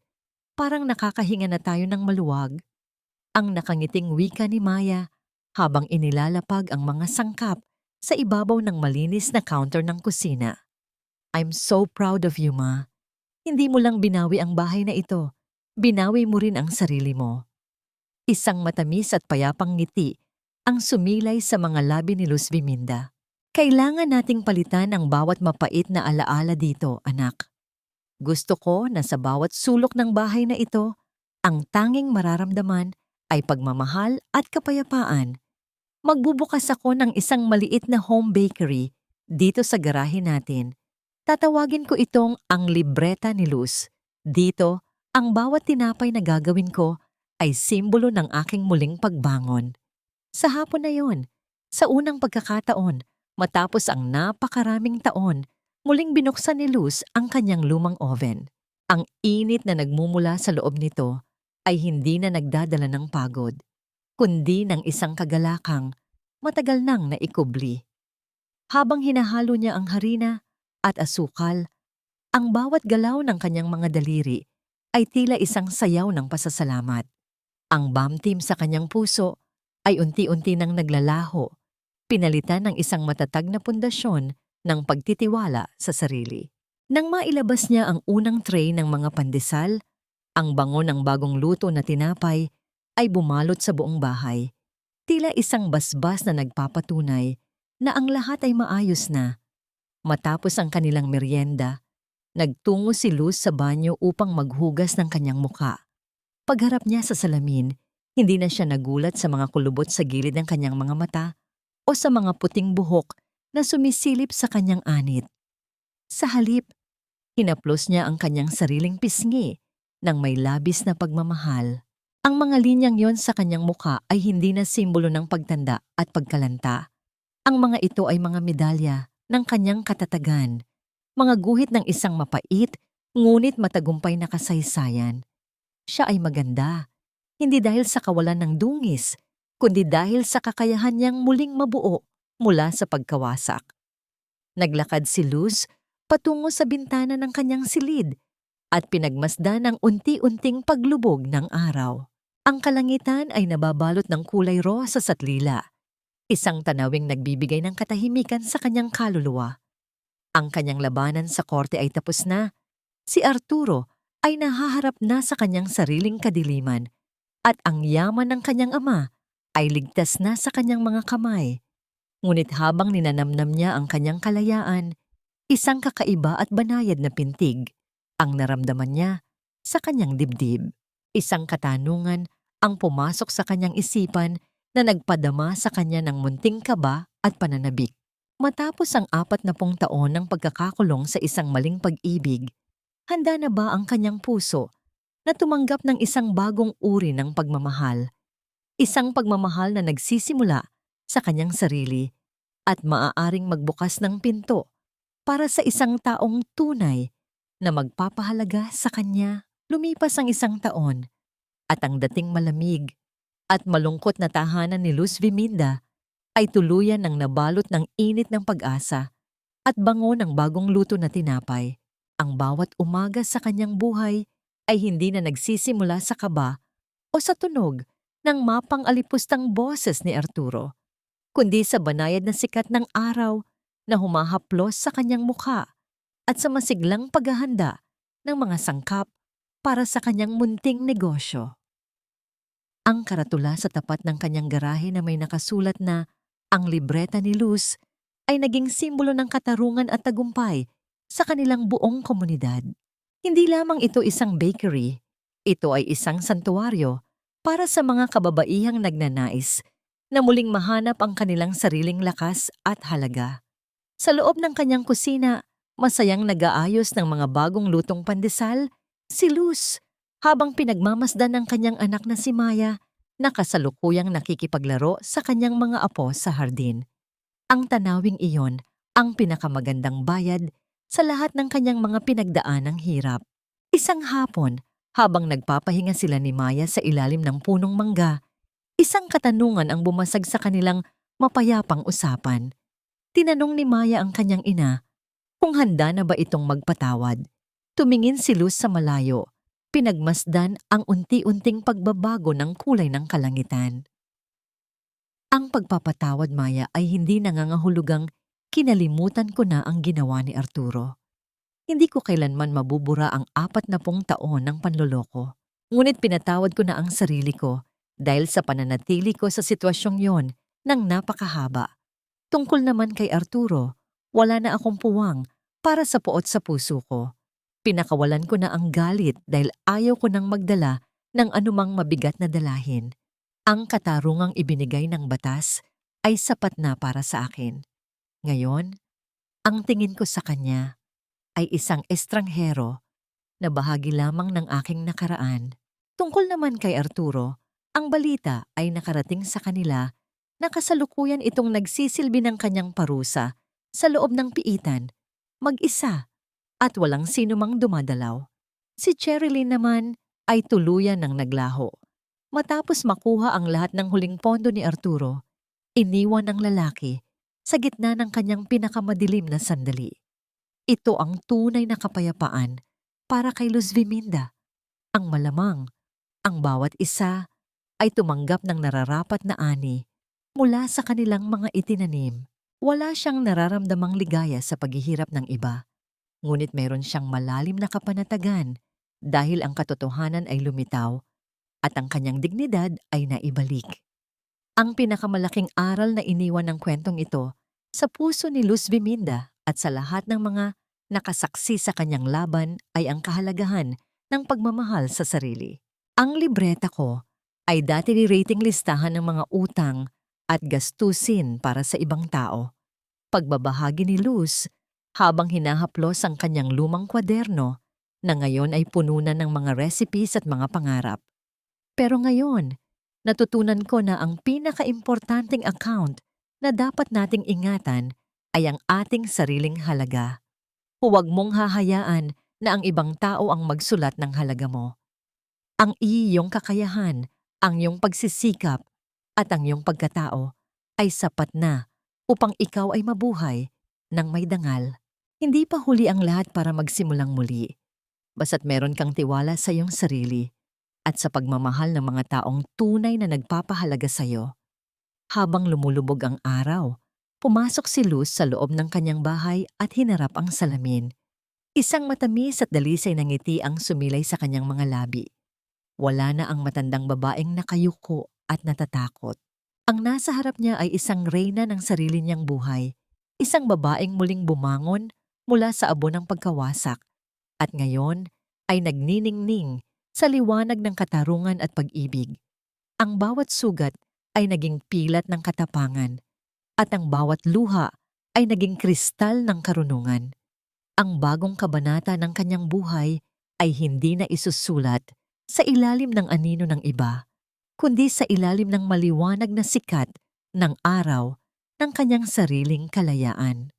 Parang nakakahinga na tayo ng maluwag. Ang nakangiting wika ni Maya habang inilalapag ang mga sangkap sa ibabaw ng malinis na counter ng kusina. I'm so proud of you, Ma. Hindi mo lang binawi ang bahay na ito. Binawi mo rin ang sarili mo. Isang matamis at payapang ngiti ang sumilay sa mga labi ni Luz Biminda. Kailangan nating palitan ang bawat mapait na alaala dito, anak. Gusto ko na sa bawat sulok ng bahay na ito, ang tanging mararamdaman ay pagmamahal at kapayapaan. Magbubukas ako ng isang maliit na home bakery dito sa garahe natin. Tatawagin ko itong ang libreta ni Luz. Dito, ang bawat tinapay na gagawin ko ay simbolo ng aking muling pagbangon. Sa hapon na yon, sa unang pagkakataon, matapos ang napakaraming taon, muling binuksan ni Luz ang kanyang lumang oven. Ang init na nagmumula sa loob nito ay hindi na nagdadala ng pagod, kundi ng isang kagalakang matagal nang naikubli. Habang hinahalo niya ang harina at asukal, ang bawat galaw ng kanyang mga daliri ay tila isang sayaw ng pasasalamat. Ang bamtim sa kanyang puso ay unti-unti nang naglalaho, pinalitan ng isang matatag na pundasyon ng pagtitiwala sa sarili. Nang mailabas niya ang unang tray ng mga pandesal, ang bango ng bagong luto na tinapay ay bumalot sa buong bahay. Tila isang basbas na nagpapatunay na ang lahat ay maayos na. Matapos ang kanilang merienda, nagtungo si Luz sa banyo upang maghugas ng kanyang muka. Pagharap niya sa salamin, hindi na siya nagulat sa mga kulubot sa gilid ng kanyang mga mata o sa mga puting buhok na sumisilip sa kanyang anit. Sa halip, hinaplos niya ang kanyang sariling pisngi ng may labis na pagmamahal. Ang mga linyang yon sa kanyang muka ay hindi na simbolo ng pagtanda at pagkalanta. Ang mga ito ay mga medalya ng kanyang katatagan, mga guhit ng isang mapait ngunit matagumpay na kasaysayan. Siya ay maganda, hindi dahil sa kawalan ng dungis, kundi dahil sa kakayahan niyang muling mabuo mula sa pagkawasak. Naglakad si Luz patungo sa bintana ng kanyang silid at pinagmasdan ang unti-unting paglubog ng araw. Ang kalangitan ay nababalot ng kulay rosas at lila, isang tanawing nagbibigay ng katahimikan sa kanyang kaluluwa. Ang kanyang labanan sa korte ay tapos na. Si Arturo ay nahaharap na sa kanyang sariling kadiliman at ang yaman ng kanyang ama ay ligtas na sa kanyang mga kamay. Ngunit habang ninanamnam niya ang kanyang kalayaan, isang kakaiba at banayad na pintig ang naramdaman niya sa kanyang dibdib. Isang katanungan ang pumasok sa kanyang isipan na nagpadama sa kanya ng munting kaba at pananabik. Matapos ang 40 taon ng pagkakakulong sa isang maling pag-ibig, handa na ba ang kanyang puso na tumanggap ng isang bagong uri ng pagmamahal? Isang pagmamahal na nagsisimula sa kanyang sarili at maaaring magbukas ng pinto para sa isang taong tunay na magpapahalaga sa kanya. Lumipas ang 1 taon at ang dating malamig at malungkot na tahanan ni Luz Viminda ay tuluyan ng nabalot ng init ng pag-asa at bango ng bagong luto na tinapay. Ang bawat umaga sa kanyang buhay ay hindi na nagsisimula sa kaba o sa tunog ng mapang-alipustang boses ni Arturo, kundi sa banayad na sikat ng araw na humahaplos sa kanyang mukha at sa masiglang paghahanda ng mga sangkap para sa kanyang munting negosyo. Ang karatula sa tapat ng kanyang garahe na may nakasulat na "Ang libreta ni Luz" ay naging simbolo ng katarungan at tagumpay sa kanilang buong komunidad. Hindi lamang ito isang bakery, ito ay isang santuaryo para sa mga kababaihang nagnanais na muling mahanap ang kanilang sariling lakas at halaga. Sa loob ng kanyang kusina, masayang nag-aayos ng mga bagong lutong pandesal si Luz habang pinagmamasdan ng kanyang anak na si Maya na kasalukuyang nakikipaglaro sa kanyang mga apo sa hardin. Ang tanawing iyon ang pinakamagandang bayad sa lahat ng kanyang mga pinagdaanang hirap. Isang hapon, habang nagpapahinga sila ni Maya sa ilalim ng punong mangga, isang katanungan ang bumasag sa kanilang mapayapang usapan. Tinanong ni Maya ang kanyang ina kung handa na ba itong magpatawad. Tumingin si Luz sa malayo, pinagmasdan ang unti-unting pagbabago ng kulay ng kalangitan. Ang pagpapatawad, Maya, ay hindi nangangahulugang kinalimutan ko na ang ginawa ni Arturo. Hindi ko kailanman mabubura ang 40 taon ng panloloko. Ngunit pinatawad ko na ang sarili ko dahil sa pananatili ko sa sitwasyong yon ng napakahaba. Tungkol naman kay Arturo, wala na akong puwang para sa puot sa puso ko. Pinakawalan ko na ang galit dahil ayaw ko nang magdala ng anumang mabigat na dalahin. Ang katarungang ibinigay ng batas ay sapat na para sa akin. Ngayon, ang tingin ko sa kanya ay isang estranghero na bahagi lamang ng aking nakaraan. Tungkol naman kay Arturo, ang balita ay nakarating sa kanila na kasalukuyan itong nagsisilbi ng kanyang parusa sa loob ng piitan, mag-isa at walang sino mang dumadalaw. Si Cherilyn naman ay tuluyan ng naglaho. Matapos makuha ang lahat ng huling pondo ni Arturo, iniwan ang lalaki sa gitna ng kanyang pinakamadilim na sandali. Ito ang tunay na kapayapaan para kay Luz Viminda. Ang malamang, ang bawat isa ay tumanggap ng nararapat na ani mula sa kanilang mga itinanim. Wala siyang nararamdamang ligaya sa paghihirap ng iba. Ngunit mayroon siyang malalim na kapanatagan dahil ang katotohanan ay lumitaw at ang kanyang dignidad ay naibalik. Ang pinakamalaking aral na iniwan ng kwentong ito sa puso ni Luz Viminda at sa lahat ng mga nakasaksi sa kanyang laban ay ang kahalagahan ng pagmamahal sa sarili. Ang libreta ko ay dati ni-rating listahan ng mga utang at gastusin para sa ibang tao. Pagbabahagi ni Luz, habang hinahaplos ang kanyang lumang kwaderno na ngayon ay puno na ng mga recipes at mga pangarap. Pero ngayon, natutunan ko na ang pinaka-importanting account na dapat nating ingatan ay ang ating sariling halaga. Huwag mong hahayaan na ang ibang tao ang magsulat ng halaga mo. Ang iyong kakayahan, ang iyong pagsisikap at ang iyong pagkatao ay sapat na upang ikaw ay mabuhay ng may dangal. Hindi pa huli ang lahat para magsimulang muli. Basta't meron kang tiwala sa iyong sarili at sa pagmamahal ng mga taong tunay na nagpapahalaga sa iyo. Habang lumulubog ang araw, pumasok si Luz sa loob ng kanyang bahay at hinarap ang salamin. Isang matamis at dalisay na ngiti ang sumilay sa kanyang mga labi. Wala na ang matandang babaeng nakayuko at natatakot. Ang nasa harap niya ay isang reyna ng sarili niyang buhay, isang babaeng muling bumangon mula sa abo ng pagkawasak at ngayon ay nagniningning sa liwanag ng katarungan at pag-ibig. Ang bawat sugat ay naging pilat ng katapangan at ang bawat luha ay naging kristal ng karunungan. Ang bagong kabanata ng kanyang buhay ay hindi na isusulat sa ilalim ng anino ng iba, kundi sa ilalim ng maliwanag na sikat ng araw ng kanyang sariling kalayaan.